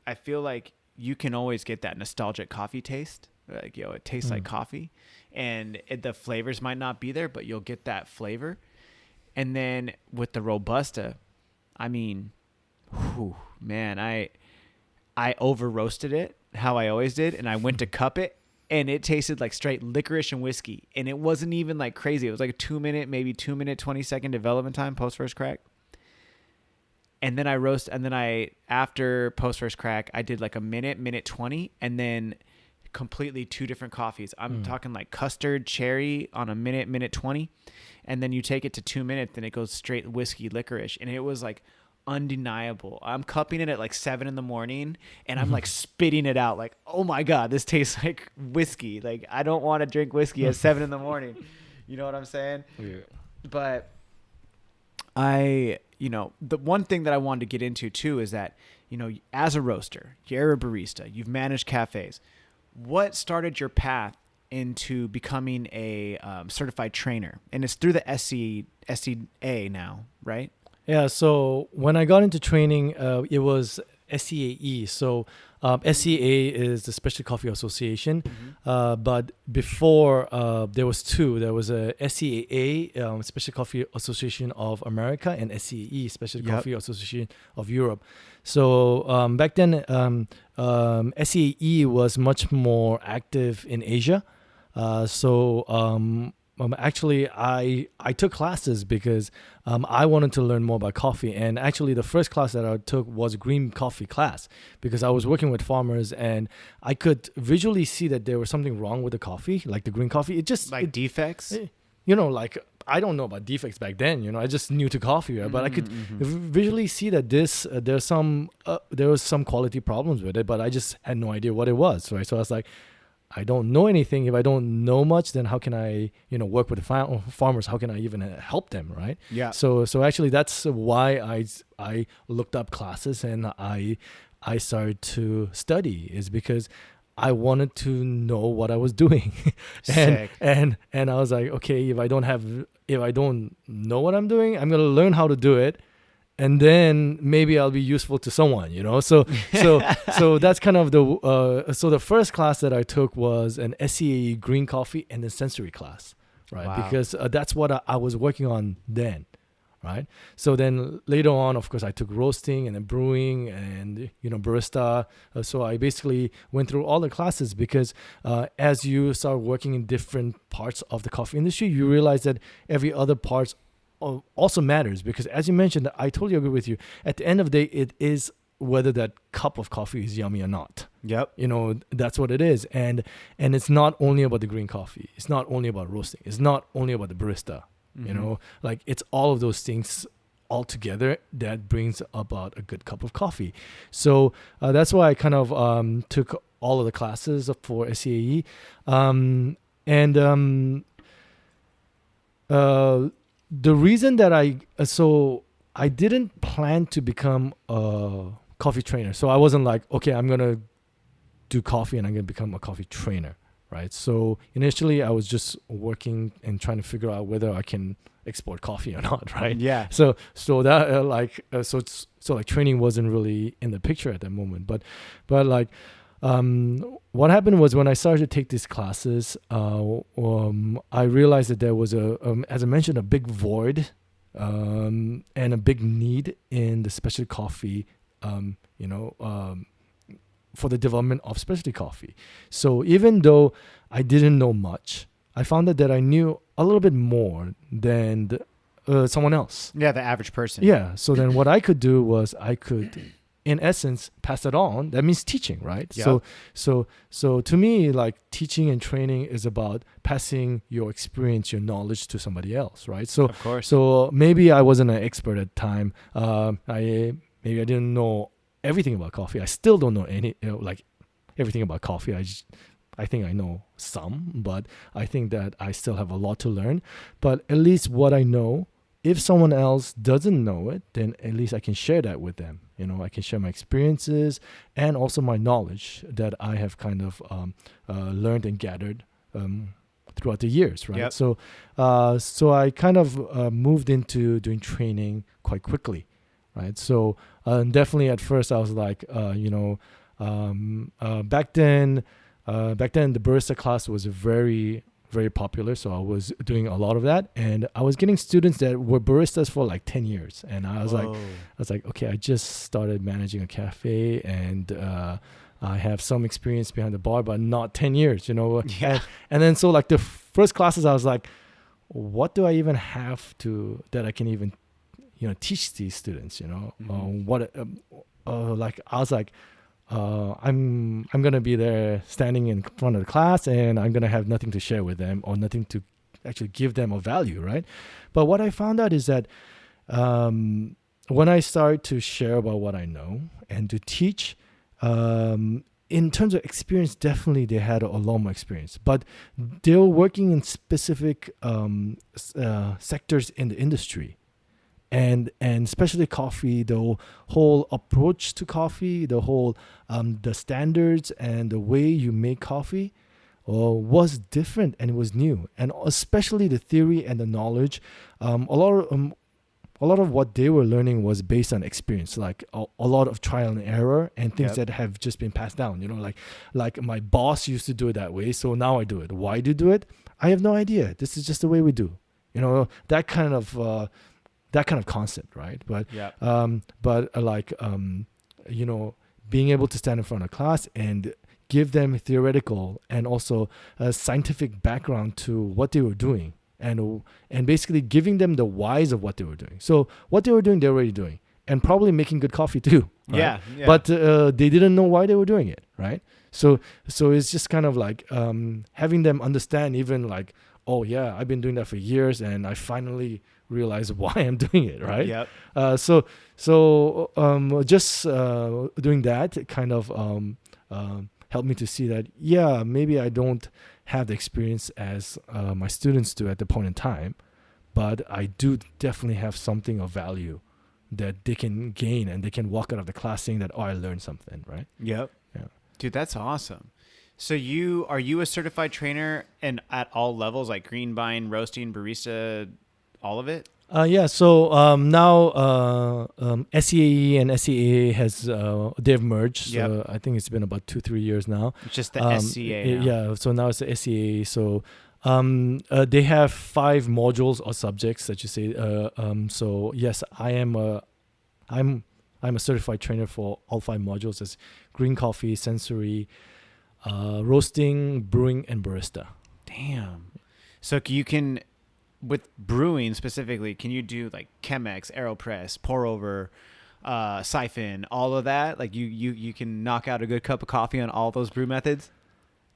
I feel like you can always get that nostalgic coffee taste. Like, it tastes like coffee, and the flavors might not be there, but you'll get that flavor. And then with the Robusta, I mean, man, I over roasted it how I always did, and I went to cup it, and it tasted like straight licorice and whiskey, and it wasn't even like crazy. It was like a 2 minute, maybe 2 minute, 20-second development time post first crack. And then after post first crack, I did like a minute 20, and then completely two different coffees. I'm talking like custard cherry on a minute 20, and then you take it to 2 minutes, and it goes straight whiskey licorice, and it was like undeniable. I'm cupping it at like 7 a.m, and I'm like spitting it out like, oh my god, this tastes like whiskey. Like, I don't want to drink whiskey at 7 a.m. You know what I'm saying? Yeah. But the one thing that I wanted to get into too is that, as a roaster, you're a barista, you've managed cafes. What started your path into becoming a certified trainer? And it's through the SCA now, right? Yeah, so when I got into training, it was SCAE. So SCA is the Specialty Coffee Association. But before, there was two. There was a SCAA, Specialty Coffee Association of America, and SCAE, Specialty Coffee Association of Europe. So back then, SCAE was much more active in Asia. Actually, I took classes because I wanted to learn more about coffee. And actually, the first class that I took was a green coffee class because I was working with farmers, and I could visually see that there was something wrong with the coffee, like the green coffee. Defects? Like, I don't know about defects back then. I just new to coffee, right? But I could visually see that there was some quality problems with it, but I just had no idea what it was, right? So I was like, I don't know anything. If I don't know much, then how can I, work with the farmers? How can I even help them, right? Yeah. So actually, that's why I looked up classes and I started to study, is because I wanted to know what I was doing. Sick. and I was like, okay, if I don't know what I'm doing, I'm gonna learn how to do it. And then maybe I'll be useful to someone, So that's kind of the first class that I took was an SCAE green coffee and a sensory class, right? Wow. Because that's what I was working on then, right? So then later on, of course, I took roasting and then brewing and barista. So I basically went through all the classes because as you start working in different parts of the coffee industry, you realize that every other part also matters, because as you mentioned, I totally agree with you. At the end of the day, it is whether that cup of coffee is yummy or not. Yep. That's what it is. And it's not only about the green coffee. It's not only about roasting. It's not only about the barista. Like, it's all of those things all together that brings about a good cup of coffee. So that's why I kind of took all of the classes for SCAE. The reason that I didn't plan to become a coffee trainer. So I wasn't like, okay, I'm going to do coffee and I'm going to become a coffee trainer, right? So initially I was just working and trying to figure out whether I can export coffee or not, right? Yeah. So training wasn't really in the picture at that moment. But like, what happened was when I started to take these classes, I realized that there was as I mentioned, a big void and a big need in the specialty coffee, for the development of specialty coffee. So even though I didn't know much, I found out that I knew a little bit more than someone else. Yeah, the average person. Yeah. So then what I could do was I could, in essence, pass it on. That means teaching, right? Yep. So to me, like teaching and training is about passing your experience, your knowledge to somebody else, right? So Of course. so maybe I wasn't an expert at the time. I didn't know everything about coffee. I still don't know everything about coffee. I think I know some, but I think that I still have a lot to learn. But at least what I know, if someone else doesn't know it, then at least I can share that with them. I can share my experiences and also my knowledge that I have kind of learned and gathered throughout the years, right? Yep. So I kind of moved into doing training quite quickly, right? So definitely at first I was like, back then the barista class was very, very popular. So I was doing a lot of that, and I was getting students that were baristas for like 10 years. And I was like, okay, I just started managing a cafe, and I have some experience behind the bar, but not 10 years, Yeah. And then so like the first classes, I was like, what do I even have that I can even, teach these students, Mhm. like I was like, I'm gonna be there standing in front of the class, and I'm gonna have nothing to share with them or nothing to actually give them a value, right? But what I found out is that when I started to share about what I know and to teach, in terms of experience, definitely they had a lot more experience, but they were working in specific sectors in the industry. And especially coffee, the whole approach to coffee, the whole the standards and the way you make coffee was different, and it was new. And especially the theory and the knowledge, a lot of what they were learning was based on experience, like a lot of trial and error and things Yep. that have just been passed down. Like my boss used to do it that way, so now I do it. Why do you do it? I have no idea. This is just the way we do. That kind of concept, right? But being able to stand in front of class and give them theoretical and also a scientific background to what they were doing, and basically giving them the whys of what they were doing. So what they were doing, they're already doing, and probably making good coffee too. Right? Yeah. But they didn't know why they were doing it, right? So it's just kind of like having them understand, even like, oh yeah, I've been doing that for years, and I finally realize why I'm doing it, right? Yep. Just doing that kind of helped me to see that, yeah, maybe I don't have the experience as my students do at the point in time, but I do definitely have something of value that they can gain, and they can walk out of the class saying that, oh, I learned something, right? Yep. Yeah. Dude, that's awesome. So are you a certified trainer and at all levels, like green bean, roasting, barista, all of it? So now SEAE and SEA they've merged. So Yep. I think it's been about 2-3 years now. It's just the SCA now. Yeah, so now it's the SEA. So they have 5 modules or subjects that you say. So yes, I'm a certified trainer for all 5 modules: as green coffee, sensory, roasting, brewing, and barista. Damn. So you can, with brewing specifically, can you do like Chemex, AeroPress, pour over, siphon, all of that? Like you can knock out a good cup of coffee on all those brew methods?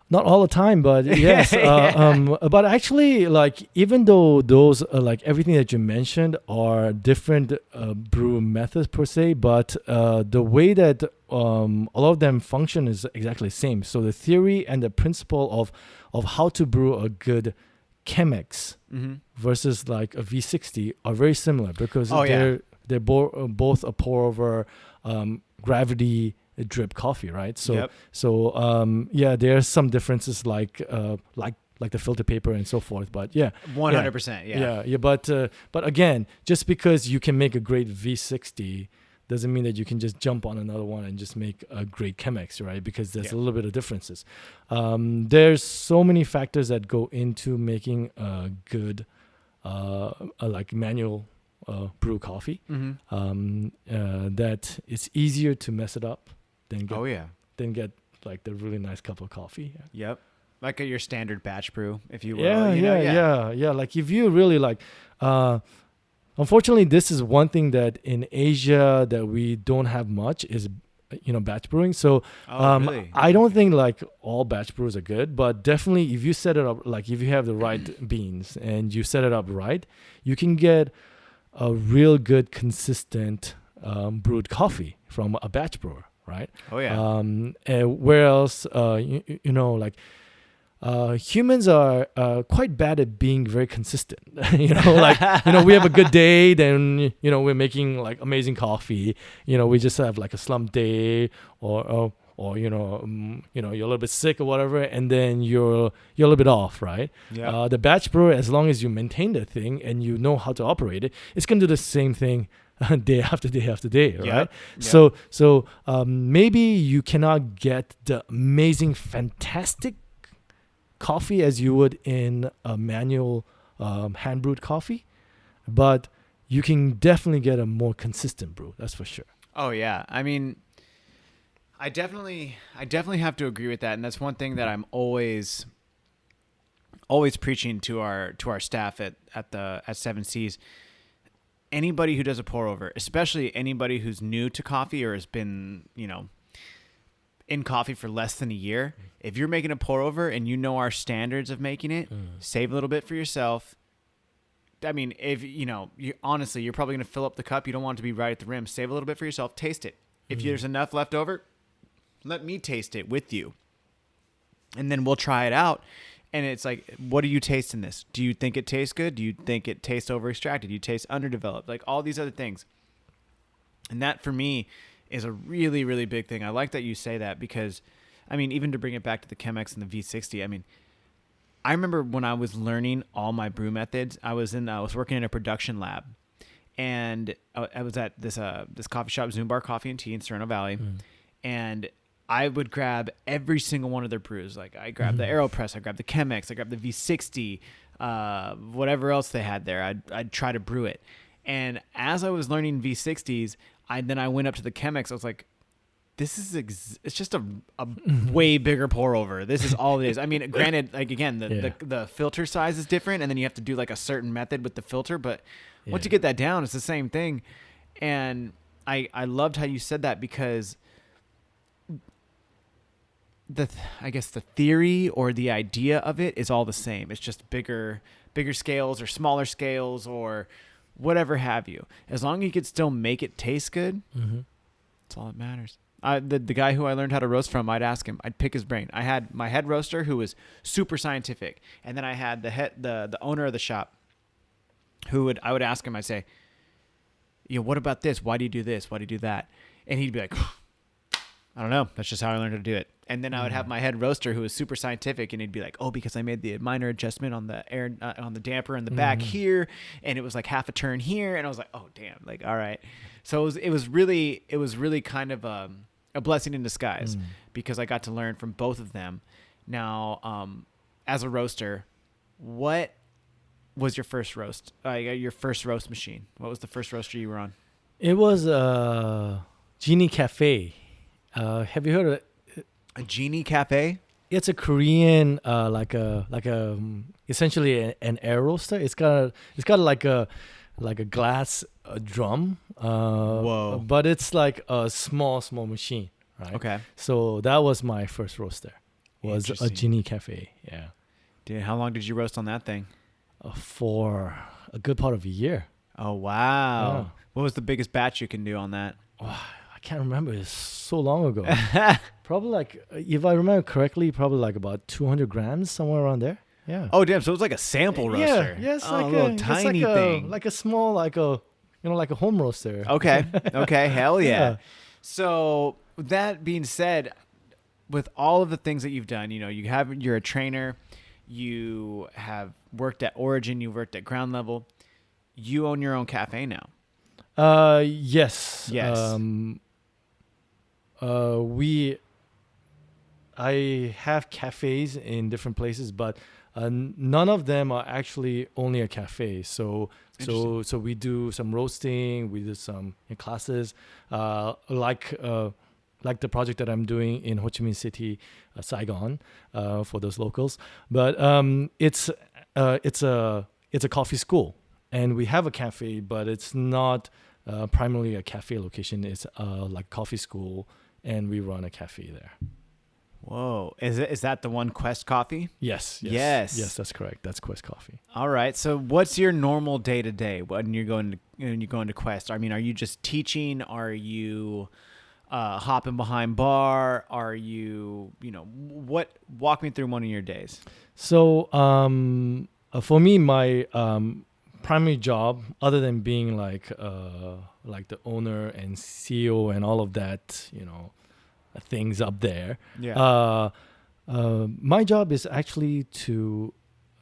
Not all the time, but yes. But actually, like, even though those, like everything that you mentioned are different brew methods per se, but the way that a lot of them function is exactly the same. So the theory and the principle of how to brew a good Chemex versus like a V60 are very similar, because they're both a pour over gravity drip coffee, right? So there are some differences, like the filter paper and so forth, but 100%. But again, just because you can make a great V60 doesn't mean that you can just jump on another one and just make a great Chemex, right? Because there's a little bit of differences. There's so many factors that go into making a good like manual brew coffee. Mm-hmm. That it's easier to mess it up than yeah. get like the really nice cup of coffee. Yep. Like your standard batch brew, if you will. Yeah. Like if you really like, unfortunately, this is one thing that in Asia that we don't have much is, batch brewing. So Really? I don't think like all batch brews are good, but definitely if you set it up, like if you have the right beans and you set it up right, you can get a real good, consistent brewed coffee from a batch brewer, right? Oh yeah. Where else, like humans are quite bad at being very consistent. We have a good day, then we're making like amazing coffee. We just have like a slump day, or you're a little bit sick or whatever, and then you're a little bit off, right? Yeah. The batch brewer, as long as you maintain the thing and you know how to operate it, it's gonna do the same thing day after day after day, right? Yep. So maybe you cannot get the amazing, fantastic coffee as you would in a manual hand brewed coffee, but you can definitely get a more consistent brew. That's for sure. Oh yeah. I mean, I definitely have to agree with that, and that's one thing that I'm always preaching to our staff at Seven Seas. Anybody who does a pour over, especially anybody who's new to coffee or has been, in coffee for less than a year, if you're making a pour over and you know our standards of making it, save a little bit for yourself. I mean, if honestly, you're probably going to fill up the cup. You don't want it to be right at the rim. Save a little bit for yourself. Taste it. If there's enough left over, let me taste it with you, and then we'll try it out. And it's like, what do you taste in this? Do you think it tastes good? Do you think it tastes over extracted? Do you taste underdeveloped? Like all these other things. And that for me is a really, really big thing. I like that you say that because, I mean, even to bring it back to the Chemex and the V60, I mean, I remember when I was learning all my brew methods, I was working in a production lab, and I was at this coffee shop, Zoom Bar Coffee and Tea in Sereno Valley, and I would grab every single one of their brews. Like I grabbed the AeroPress, I grabbed the Chemex, I grabbed the V60, whatever else they had there. I'd try to brew it. And as I was learning V60s, I went up to the Chemex. I was like, this is it's just a way bigger pour over. This is all it is. I mean, granted, like again, the filter size is different, and then you have to do like a certain method with the filter. But once you get that down, it's the same thing. And I loved how you said that because I guess the theory or the idea of it is all the same. It's just bigger scales or smaller scales or whatever have you. As long as you could still make it taste good, that's all that matters. The guy who I learned how to roast from, I'd ask him, I'd pick his brain. I had my head roaster who was super scientific, and then I had the owner of the shop I would ask him, I'd say, what about this? Why do you do this? Why do you do that? And he'd be like, I don't know. That's just how I learned how to do it. And then I would have my head roaster who was super scientific, and he'd be like, oh, because I made the minor adjustment on the air, on the damper in the back here, and it was like half a turn here. And I was like, oh, damn. Like, all right. So it was really kind of a blessing in disguise because I got to learn from both of them. Now, as a roaster, what was your first roast? Your first roast machine? What was the first roaster you were on? It was Genie Cafe. Have you heard of it? A Genie Cafe? It's a Korean, essentially an air roaster. It's got like a glass drum. Whoa! But it's like a small machine, right? Okay. So that was my first roaster. Was a Genie Cafe. Yeah. Dude, how long did you roast on that thing? For a good part of a year. Oh wow! Yeah. What was the biggest batch you can do on that? Oh, I can't remember. It's so long ago. Probably like, if I remember correctly, probably like about 200 grams, somewhere around there. Yeah. Oh damn! So it was like a sample roaster. Yeah. It's like a little tiny thing, like a small, like a home roaster. Okay. Hell yeah. So that being said, with all of the things that you've done, you're a trainer, you have worked at Origin, you worked at ground level, you own your own cafe now. Yes. I have cafes in different places, but None of them are actually only a cafe. So Interesting. we do some roasting, we do some classes, like the project that I'm doing in Hochiminh City, Saigon, for those locals. But it's a coffee school, and we have a cafe, but it's not primarily a cafe location. It's like coffee school, and we run a cafe there. Whoa. Is that the one Quest Coffee? Yes, that's correct. That's Quest Coffee. All right. So what's your normal day to day when you're going to Quest? I mean, are you just teaching? Are you hopping behind bar? Are you, what, walk me through one of your days. So for me, my primary job, other than being like the owner and CEO and all of that, things up there. Yeah. My job is actually to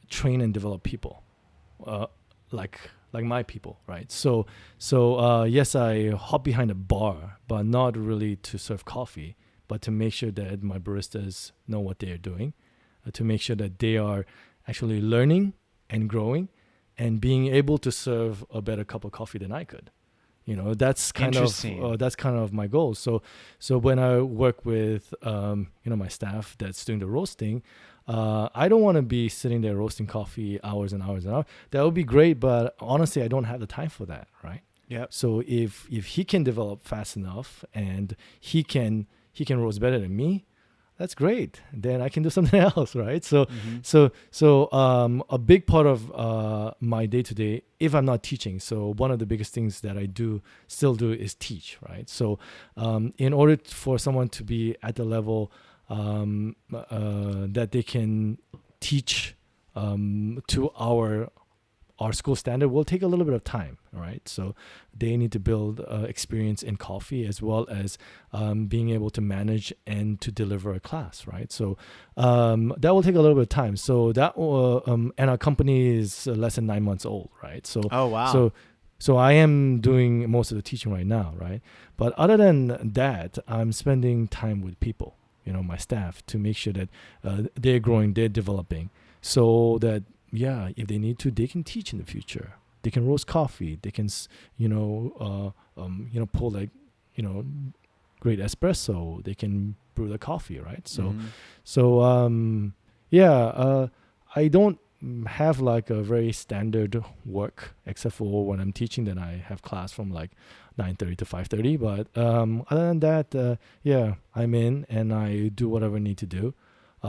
train and develop people, like my people, right? So yes, I hop behind a bar, but not really to serve coffee, but to make sure that my baristas know what they are doing, to make sure that they are actually learning and growing, and being able to serve a better cup of coffee than I could. That's kind of my goal. So when I work with my staff that's doing the roasting, I don't want to be sitting there roasting coffee hours and hours and hours. That would be great, but honestly, I don't have the time for that, right? Yep. So if he can develop fast enough and he can roast better than me, that's great. Then I can do something else, right? So a big part of my day to day, if I'm not teaching, so one of the biggest things that I still do is teach, right? So in order for someone to be at the level that they can teach to our school standard, will take a little bit of time, right? So they need to build experience in coffee, as well as being able to manage and to deliver a class, right? So that will take a little bit of time. So that and our company is less than 9 months old, right? So Oh, wow. so I am doing most of the teaching right now, right? But other than that, I'm spending time with people, my staff, to make sure that they're growing, they're developing, so that if they need to, they can teach in the future. They can roast coffee. They can, pull great espresso. They can brew the coffee, right? I don't have like a very standard work, except for when I'm teaching. Then I have class from like 9:30 to 5:30. But other than that, I'm in and I do whatever I need to do.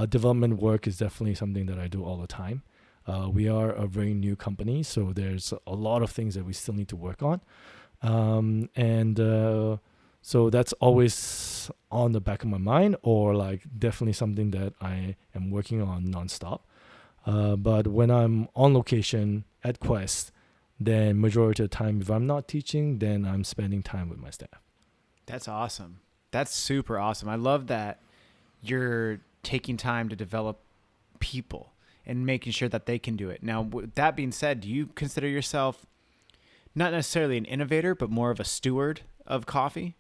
Development work is definitely something that I do all the time. We are a very new company, so there's a lot of things that we still need to work on. So that's always on the back of my mind, or like definitely something that I am working on nonstop. But when I'm on location at Quest, then majority of the time, if I'm not teaching, then I'm spending time with my staff. That's awesome. That's super awesome. I love that you're taking time to develop people and making sure that they can do it. Now, with that being said, do you consider yourself not necessarily an innovator, but more of a steward of coffee?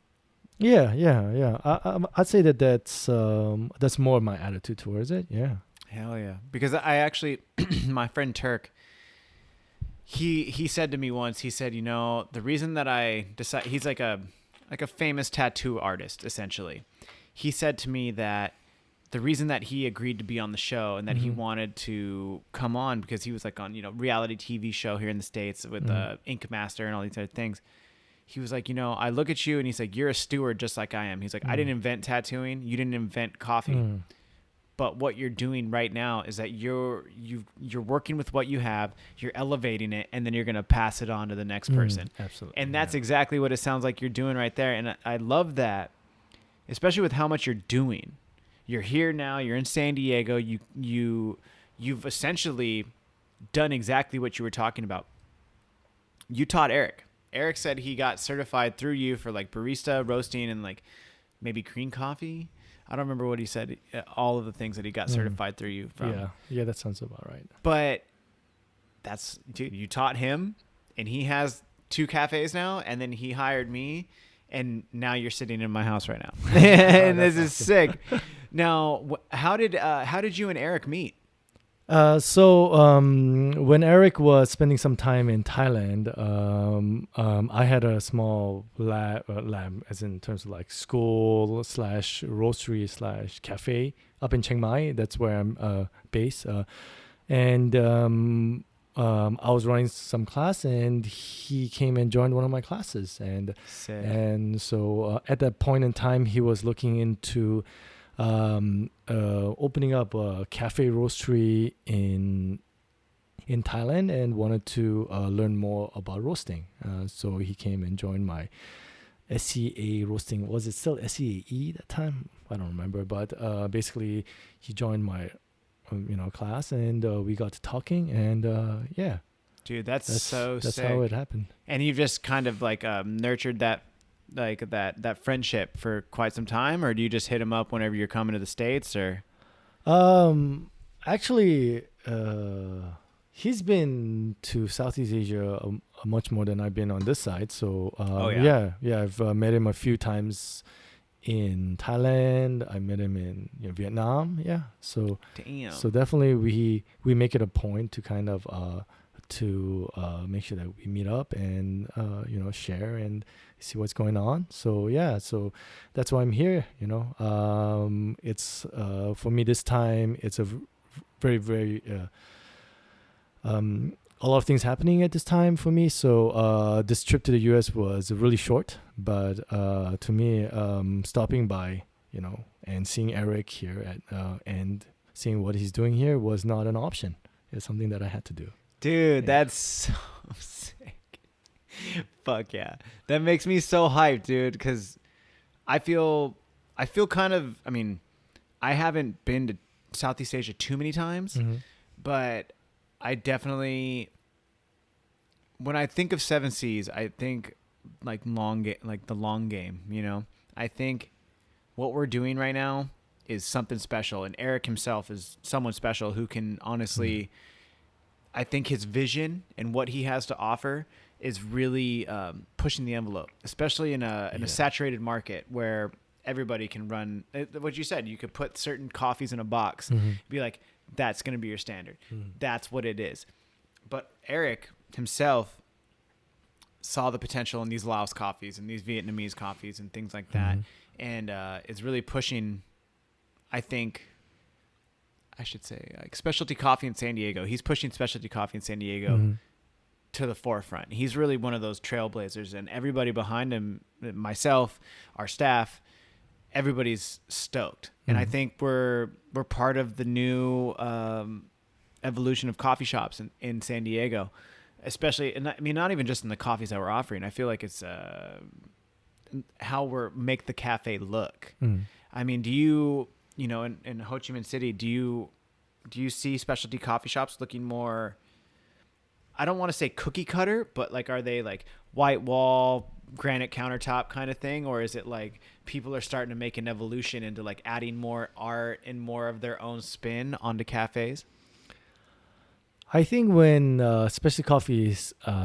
Yeah. I'd say that's more my attitude towards it. Yeah. Hell yeah. Because I actually, my friend Turk, he said to me once, he said, the reason that I decided, he's like a famous tattoo artist, essentially. He said to me that the reason that he agreed to be on the show and that he wanted to come on, because he was like on, reality TV show here in the States with Ink Master and all these other things. He was like, I look at you and he's like, you're a steward just like I am. He's like, I didn't invent tattooing. You didn't invent coffee. But what you're doing right now is that you're working with what you have, you're elevating it, and then you're going to pass it on to the next person. Absolutely. And that's exactly what it sounds like you're doing right there. And I love that, especially with how much you're doing. You're here now. You're in San Diego. You've essentially done exactly what you were talking about. You taught Eric. Eric said he got certified through you for like barista, roasting, and like maybe green coffee. I don't remember what he said. All of the things that he got certified through you from. Yeah, that sounds about right. But dude, you taught him, and he has 2 cafes now, and then he hired me, and now you're sitting in my house right now. And this is sick. Now, how did you and Eric meet? When Eric was spending some time in Thailand, I had a small lab, as in terms of like school slash roastery slash cafe up in Chiang Mai. That's where I'm based. And I was running some class, and he came and joined one of my classes. Sick. And so at that point in time, he was looking into opening up a cafe roastery in Thailand and wanted to learn more about roasting. So he came and joined my SCA roasting. Was it still SCAE that time? I don't remember, but basically he joined my class, and we got to talking, and yeah, Dude, that's so that's sick. how it happened. And you've just kind of like nurtured that like that friendship for quite some time, or do you just hit him up whenever you're coming to the States, or? Actually, he's been to Southeast Asia much more than I've been on this side. So, Oh, yeah. yeah, I've met him a few times in Thailand. I met him in Vietnam. Yeah, so Damn. definitely we make it a point to kind of make sure that we meet up and share and see what's going on. So yeah, so that's why I'm here. It's for me this time. It's a very very a lot of things happening at this time for me. So this trip to the U.S. was really short, but to me, stopping by, and seeing Eric here and seeing what he's doing here was not an option. It's something that I had to do. Dude, Yeah. that's so sick. Fuck yeah. That makes me so hyped, dude, because I feel kind of, I mean, I haven't been to Southeast Asia too many times, Mm-hmm. but I definitely, when I think of Seven Seas, I think like the long game. I think what we're doing right now is something special, and Eric himself is someone special who can honestly, I think his vision and what he has to offer is really pushing the envelope, especially in a saturated market where everybody can run. What you said, you could put certain coffees in a box, be like, that's going to be your standard. That's what it is. But Eric himself saw the potential in these Laos coffees and these Vietnamese coffees and things like that, and is really pushing, I think, I should say, like specialty coffee in San Diego. He's pushing specialty coffee in San Diego to the forefront. He's really one of those trailblazers, and everybody behind him, myself, our staff, everybody's stoked. And I think we're part of the new evolution of coffee shops in San Diego, especially, and I mean, not even just in the coffees that we're offering. I feel like it's how we're make the cafe look. I mean, do you in Hochiminh City, do you see specialty coffee shops looking more, I don't want to say cookie cutter, but like, are they like white wall, granite countertop kind of thing? Or is it like people are starting to make an evolution into like adding more art and more of their own spin onto cafes? I think when specialty coffee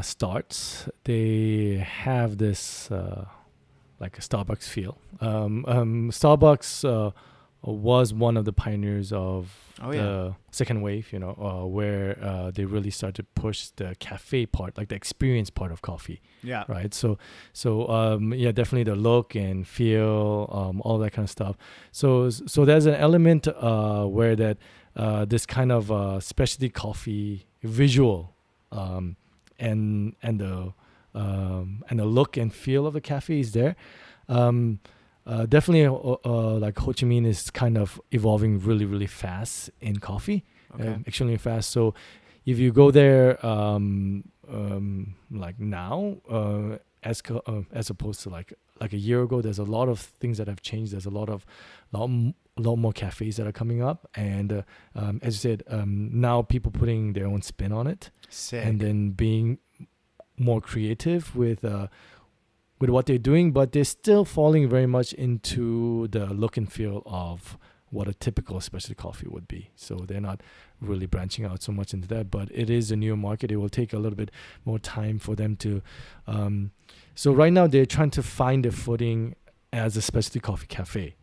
starts, they have this like a Starbucks feel. Starbucks was one of the pioneers of the second wave, where they really started to push the cafe part, like the experience part of coffee. Yeah. Right. So definitely the look and feel, all that kind of stuff. So there's an element where that this kind of specialty coffee visual, and the look and feel of the cafe is there. Definitely, like Ho Chi Minh is kind of evolving really, really fast in coffee, extremely fast. So if you go there, like now, as opposed to like a year ago, there's a lot of things that have changed. There's a lot more cafes that are coming up, and as you said, now people putting their own spin on it. Sick. And then being more creative with what they're doing, but they're still falling very much into the look and feel of what a typical specialty coffee would be. So they're not really branching out so much into that, but it is a new market. It will take a little bit more time for them to. So right now they're trying to find their footing as a specialty coffee cafe,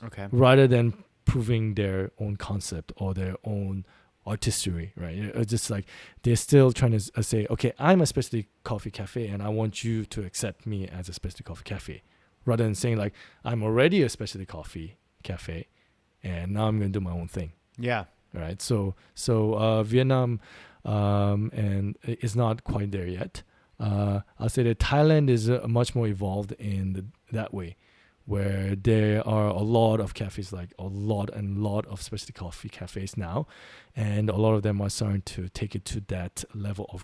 Okay. rather than proving their own concept or their own artistry, right? Just like they're still trying to say, okay, I'm a specialty coffee cafe, and I want you to accept me as a specialty coffee cafe, rather than saying like I'm already a specialty coffee cafe, and now I'm going to do my own thing. Yeah. Right. So Vietnam, and it's not quite there yet. I'll say that Thailand is much more evolved in that way, where there are a lot of cafes, like a lot of specialty coffee cafes now, and a lot of them are starting to take it to that level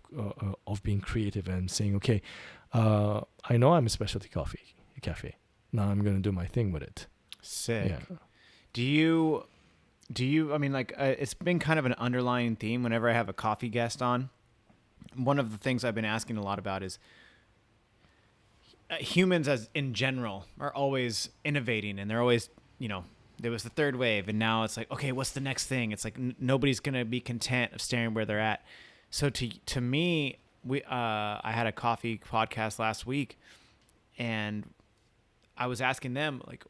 of being creative and saying, okay, I know I'm a specialty coffee cafe. Now I'm gonna do my thing with it. Sick. Yeah. Do you, I mean, like, it's been kind of an underlying theme whenever I have a coffee guest on. One of the things I've been asking a lot about is humans as in general are always innovating, and they're always, there was the third wave, and now it's like, okay, what's the next thing? It's like nobody's going to be content of staring where they're at. So to me, I had a coffee podcast last week, and I was asking them, like,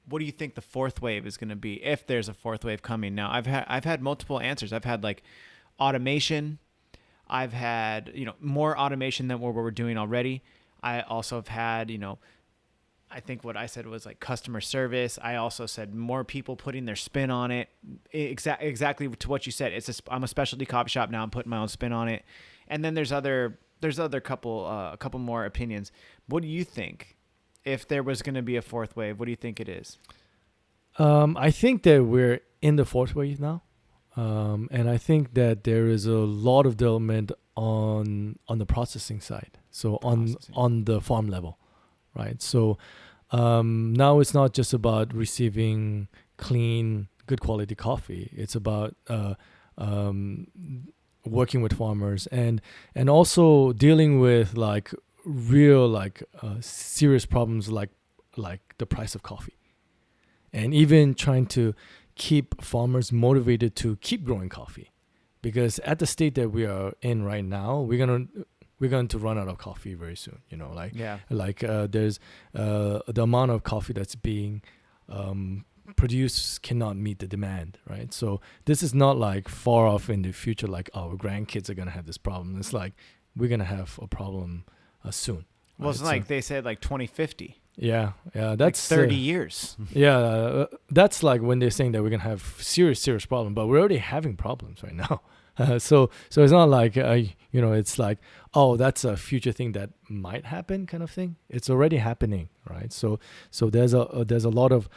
what do you think the fourth wave is going to be, if there's a fourth wave coming? Now, I've had multiple answers. I've had like automation. I've had, more automation than what we're doing already. I also have had, I think what I said was like customer service. I also said more people putting their spin on it. Exactly to what you said. I'm a specialty coffee shop now. I'm putting my own spin on it. And then there's other couple more opinions. What do you think? If there was going to be a fourth wave, what do you think it is? I think that we're in the fourth wave now. And I think that there is a lot of development on the processing side. So on the farm level, right? So now it's not just about receiving clean, good quality coffee. It's about working with farmers and also dealing with like real serious problems like the price of coffee, and even trying to keep farmers motivated to keep growing coffee, because at the state that we are in right now, we're going to run out of coffee very soon. There's the amount of coffee that's being produced cannot meet the demand, right? So this is not like far off in the future, like our grandkids are going to have this problem. It's like we're going to have a problem soon. Well, right? It's like they said like 2050. Yeah, that's like 30 years. Yeah, that's like when they're saying that we're gonna have serious problem, but we're already having problems right now. So it's not like it's like, oh, that's a future thing that might happen kind of thing. It's already happening, right? So there's a lot of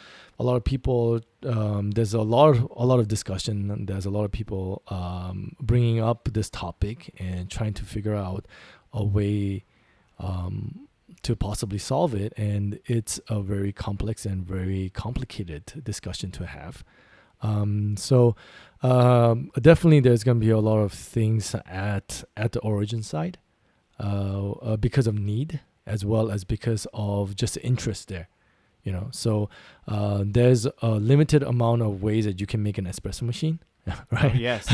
people. There's a lot of discussion. And there's a lot of people bringing up this topic and trying to figure out a way to possibly solve it, and it's a very complex and very complicated discussion to have. Definitely there's going to be a lot of things at the origin side because of need, as well as because of just interest there. So there's a limited amount of ways that you can make an espresso machine. Right? Oh, yes.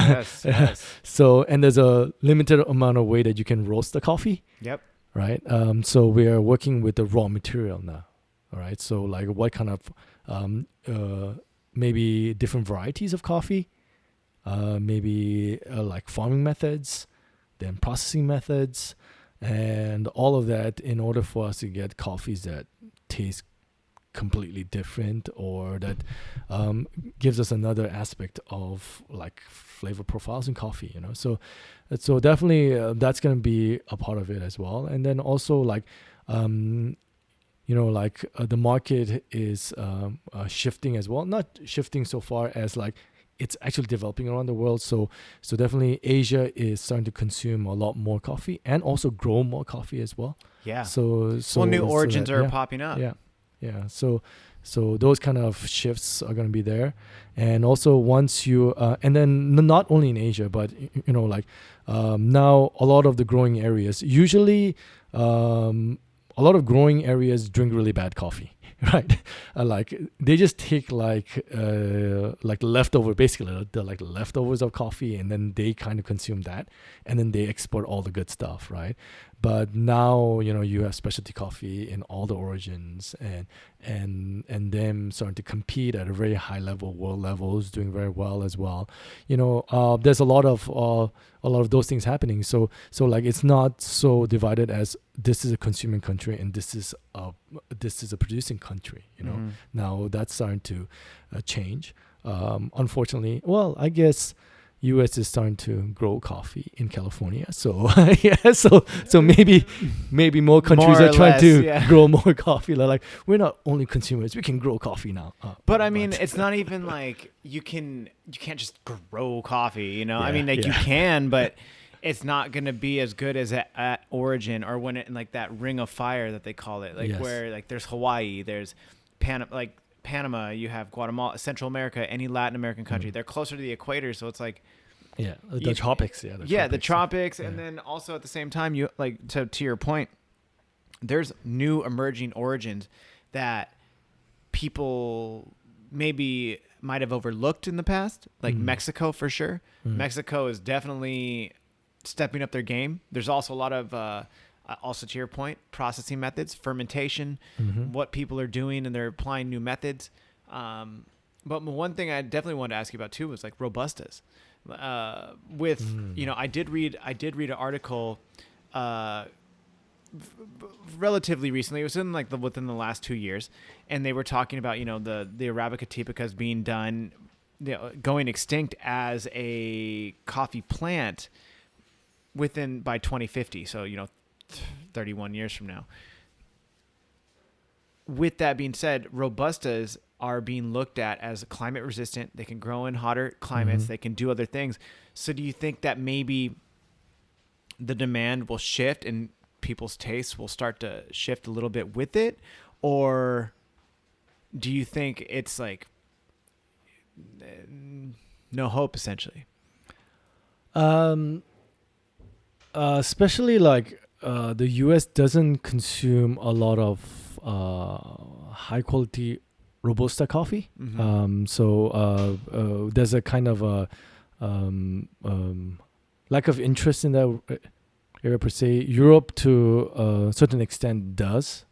So, and there's a limited amount of way that you can roast the coffee. Yep. Right. So we are working with the raw material now. All right. So like what kind of maybe different varieties of coffee, maybe like farming methods, then processing methods, and all of that in order for us to get coffees that taste completely different, or that gives us another aspect of like flavor profiles in coffee, so definitely that's going to be a part of it as well. And then also like the market is shifting as well, not shifting so far as like it's actually developing around the world. So definitely Asia is starting to consume a lot more coffee and also grow more coffee as well. Yeah. So new origins are popping up. Yeah. So those kind of shifts are going to be there. And also once you, and then not only in Asia, but, now a lot of the growing areas, usually a lot of growing areas drink really bad coffee. right? Like they just take like leftover, basically the like leftovers of coffee, and then they kind of consume that, and then they export all the good stuff, right? But now you have specialty coffee in all the origins, and them starting to compete at a very high level, world levels, doing very well as well. There's a lot of those things happening. So like it's not so divided as this is a consuming country and this is a producing country. Now that's starting to change. Unfortunately, well, I guess U.S. is starting to grow coffee in California, so yeah, so maybe more countries More are or trying less, to yeah. grow more coffee. Like we're not only consumers; we can grow coffee now. But I mean, it's not even like you can't just grow coffee. I mean, like you Yeah. can, but it's not gonna be as good as at origin or when it in like that ring of fire that they call it, like Yes. where like there's Hawaii, there's Panama, you have Guatemala, Central America, any Latin American country. They're closer to the equator, so it's like The tropics, the tropics, and then also at the same time, you like to your point, there's new emerging origins that people maybe might have overlooked in the past, like Mexico for sure. Mexico is definitely stepping up their game. There's also a lot of also to your point, processing methods, fermentation, what people are doing, and they're applying new methods. But one thing I definitely wanted to ask you about too was like Robustas. I did read an article relatively recently. It was in like within the last 2 years, and they were talking about the Arabica typicas being done, going extinct as a coffee plant by 2050. So 31 years from now. With that being said, Robustas are being looked at as climate resistant. They can grow in hotter climates. They can do other things. So do you think that maybe the demand will shift and people's tastes will start to shift a little bit with it? Or do you think it's like no hope essentially? Especially like the U.S. doesn't consume a lot of high quality Robusta coffee. So there's a kind of a lack of interest in that area per se. Europe, to a certain extent, does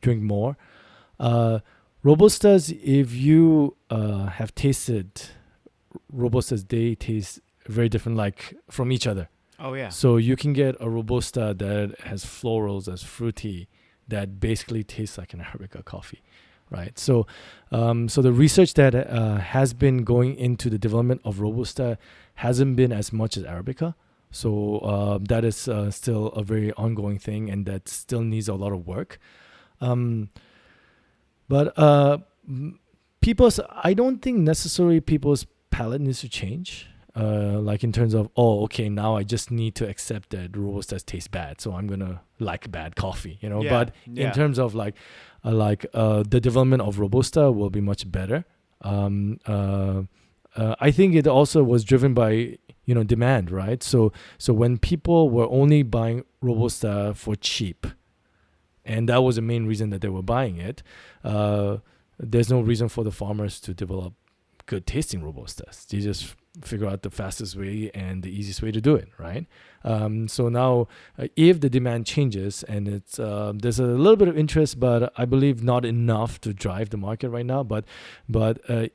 drink more. Robustas, if you have tasted Robustas, they taste very different, like from each other. Oh yeah. So you can get a Robusta that has florals, that's fruity, that basically tastes like an Arabica coffee, right? So the research that has been going into the development of Robusta hasn't been as much as Arabica. So that is still a very ongoing thing, and that still needs a lot of work. But I don't think necessarily people's palate needs to change. Like in terms of, okay, now I just need to accept that Robustas taste bad, so I'm gonna like bad coffee, Yeah, But in terms of the development of Robusta will be much better. I think it also was driven by demand, right? So when people were only buying Robusta for cheap, and that was the main reason that they were buying it, there's no reason for the farmers to develop good tasting Robustas. They just figure out the fastest way and the easiest way to do it, right? So now, if the demand changes and it's there's a little bit of interest, but I believe not enough to drive the market right now. But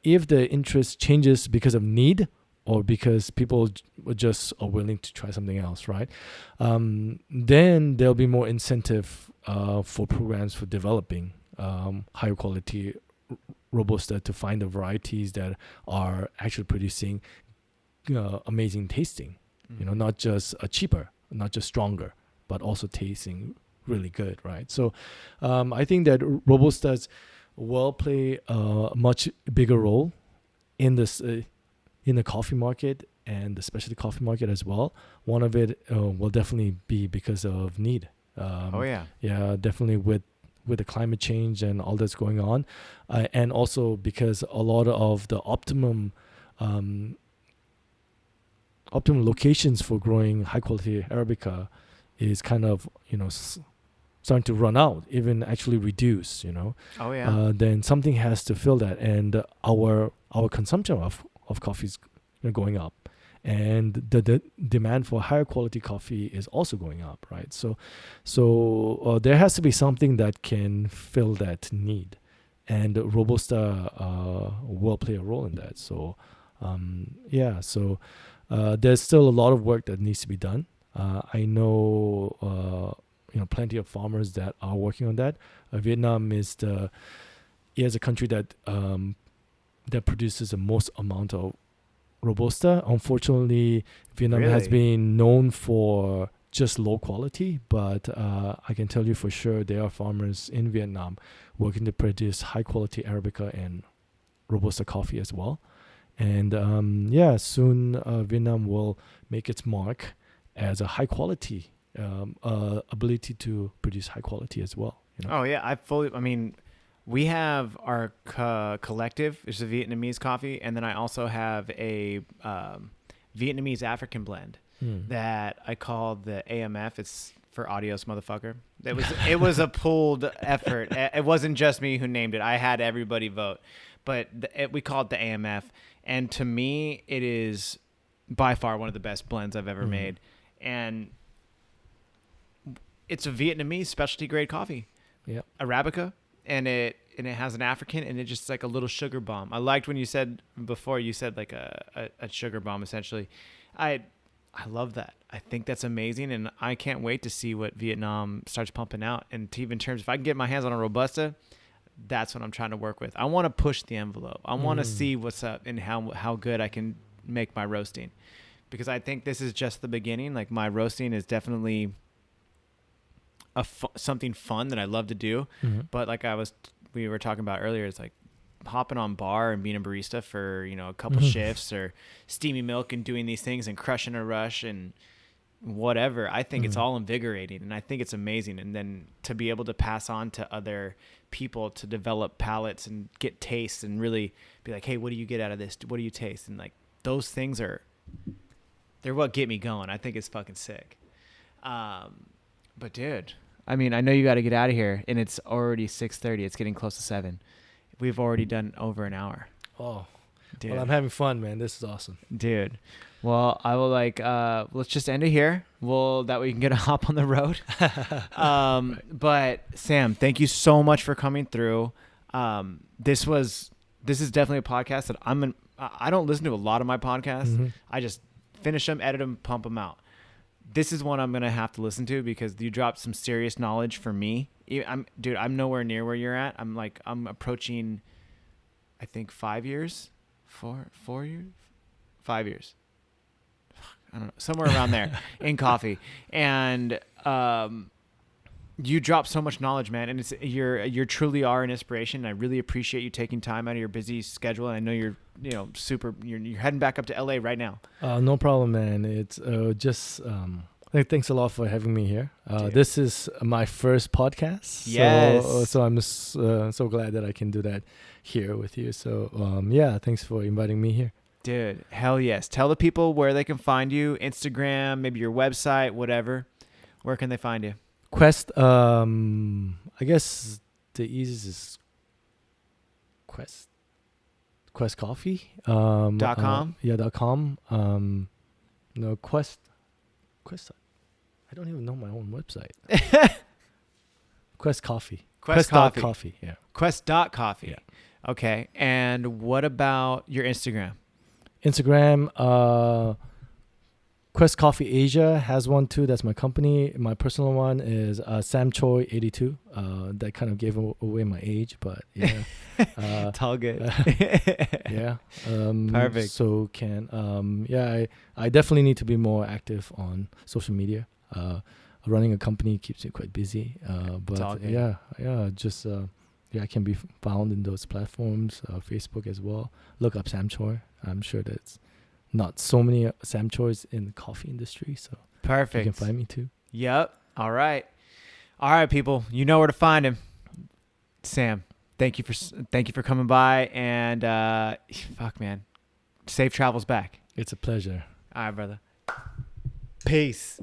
if the interest changes because of need or because people just are willing to try something else, right? Then there'll be more incentive for programs for developing higher quality Robusta to find the varieties that are actually producing amazing tasting, not just cheaper, not just stronger, but also tasting really good, right? So I think that Robustas will play a much bigger role in this in the coffee market and the specialty coffee market as well. One of it will definitely be because of need. Yeah, definitely with the climate change and all that's going on, and also because a lot of the optimum locations for growing high quality Arabica is kind of starting to run out, even actually reduce, Oh yeah. then something has to fill that, and our consumption of coffee is going up, and the demand for higher quality coffee is also going up, right? So there has to be something that can fill that need, and Robusta will play a role in that. So there's still a lot of work that needs to be done. I know plenty of farmers that are working on that. Vietnam is a country that produces the most amount of Robusta. Unfortunately, Vietnam has Really? been known for just low quality, but I can tell you for sure there are farmers in Vietnam working to produce high quality Arabica and Robusta coffee as well. And soon Vietnam will make its mark as a high quality ability to produce high quality as well. Oh yeah. I mean, we have our collective, which is a Vietnamese coffee, and then I also have a Vietnamese African blend that I call the AMF. It's for Adios, motherfucker. It was a pooled effort. It wasn't just me who named it. I had everybody vote, but we call it the AMF. And to me, it is by far one of the best blends I've ever made. And it's a Vietnamese specialty grade coffee. Yeah. Arabica, and it has an African, and it's just like a little sugar bomb. I liked when you said before, you said like a sugar bomb essentially. I love that. I think that's amazing, and I can't wait to see what Vietnam starts pumping out. And to even terms, if I can get my hands on a Robusta, that's what I'm trying to work with. I want to push the envelope. I want to see what's up and how good I can make my roasting, because I think this is just the beginning. Like, my roasting is definitely something fun that I love to do. But like we were talking about earlier, it's like hopping on bar and being a barista for a couple shifts, or steamy milk and doing these things and crushing a rush and whatever. I think it's all invigorating, and I think it's amazing. And then to be able to pass on to other people to develop palates and get tastes and really be like, hey, what do you get out of this? What do you taste? And like, those things they're what get me going. I think it's fucking sick. But dude, I mean, I know you got to get out of here, and it's already 6:30. It's getting close to 7. We've already done over an hour. Oh, dude. Well, I'm having fun, man. This is awesome, dude. Well, I will let's just end it here. That way you can get a hop on the road. Right. But Sam, thank you so much for coming through. This is definitely a podcast that I don't listen to a lot of my podcasts. I just finish them, edit them, pump them out. This is one I'm going to have to listen to, because you dropped some serious knowledge for me. I'm nowhere near where you're at. I'm approaching, I think 5 years, 4 years, 5 years. I don't know, somewhere around there in coffee. And, you drop so much knowledge, man. And you truly are an inspiration. I really appreciate you taking time out of your busy schedule. And I know you're you're heading back up to LA right now. No problem, man. It's just thanks a lot for having me here. This is my first podcast. Yes. So I'm so glad that I can do that here with you. So thanks for inviting me here. Dude, hell yes. Tell the people where they can find you. Instagram, maybe your website, whatever. Where can they find you? Quest, I guess the easiest is Quest Coffee. .com? .com. No, Quest. I don't even know my own website. Quest Coffee. Quest Coffee. Coffee, yeah. Quest.coffee. Yeah. Okay. And what about your Instagram? Quest Coffee Asia has one too. That's my company. My personal one is Sam Choi 82. That kind of gave away my age, but yeah. It's all good. Yeah. Perfect. So I definitely need to be more active on social media. Running a company keeps me quite busy. But I can be found in those platforms, Facebook as well. Look up Sam Choi. I'm sure that's not so many Sam Choi's in the coffee industry, so perfect. You can find me too. Yep. All right, people. You know where to find him. Sam, thank you for coming by, and fuck, man, safe travels back. It's a pleasure. All right, brother. Peace.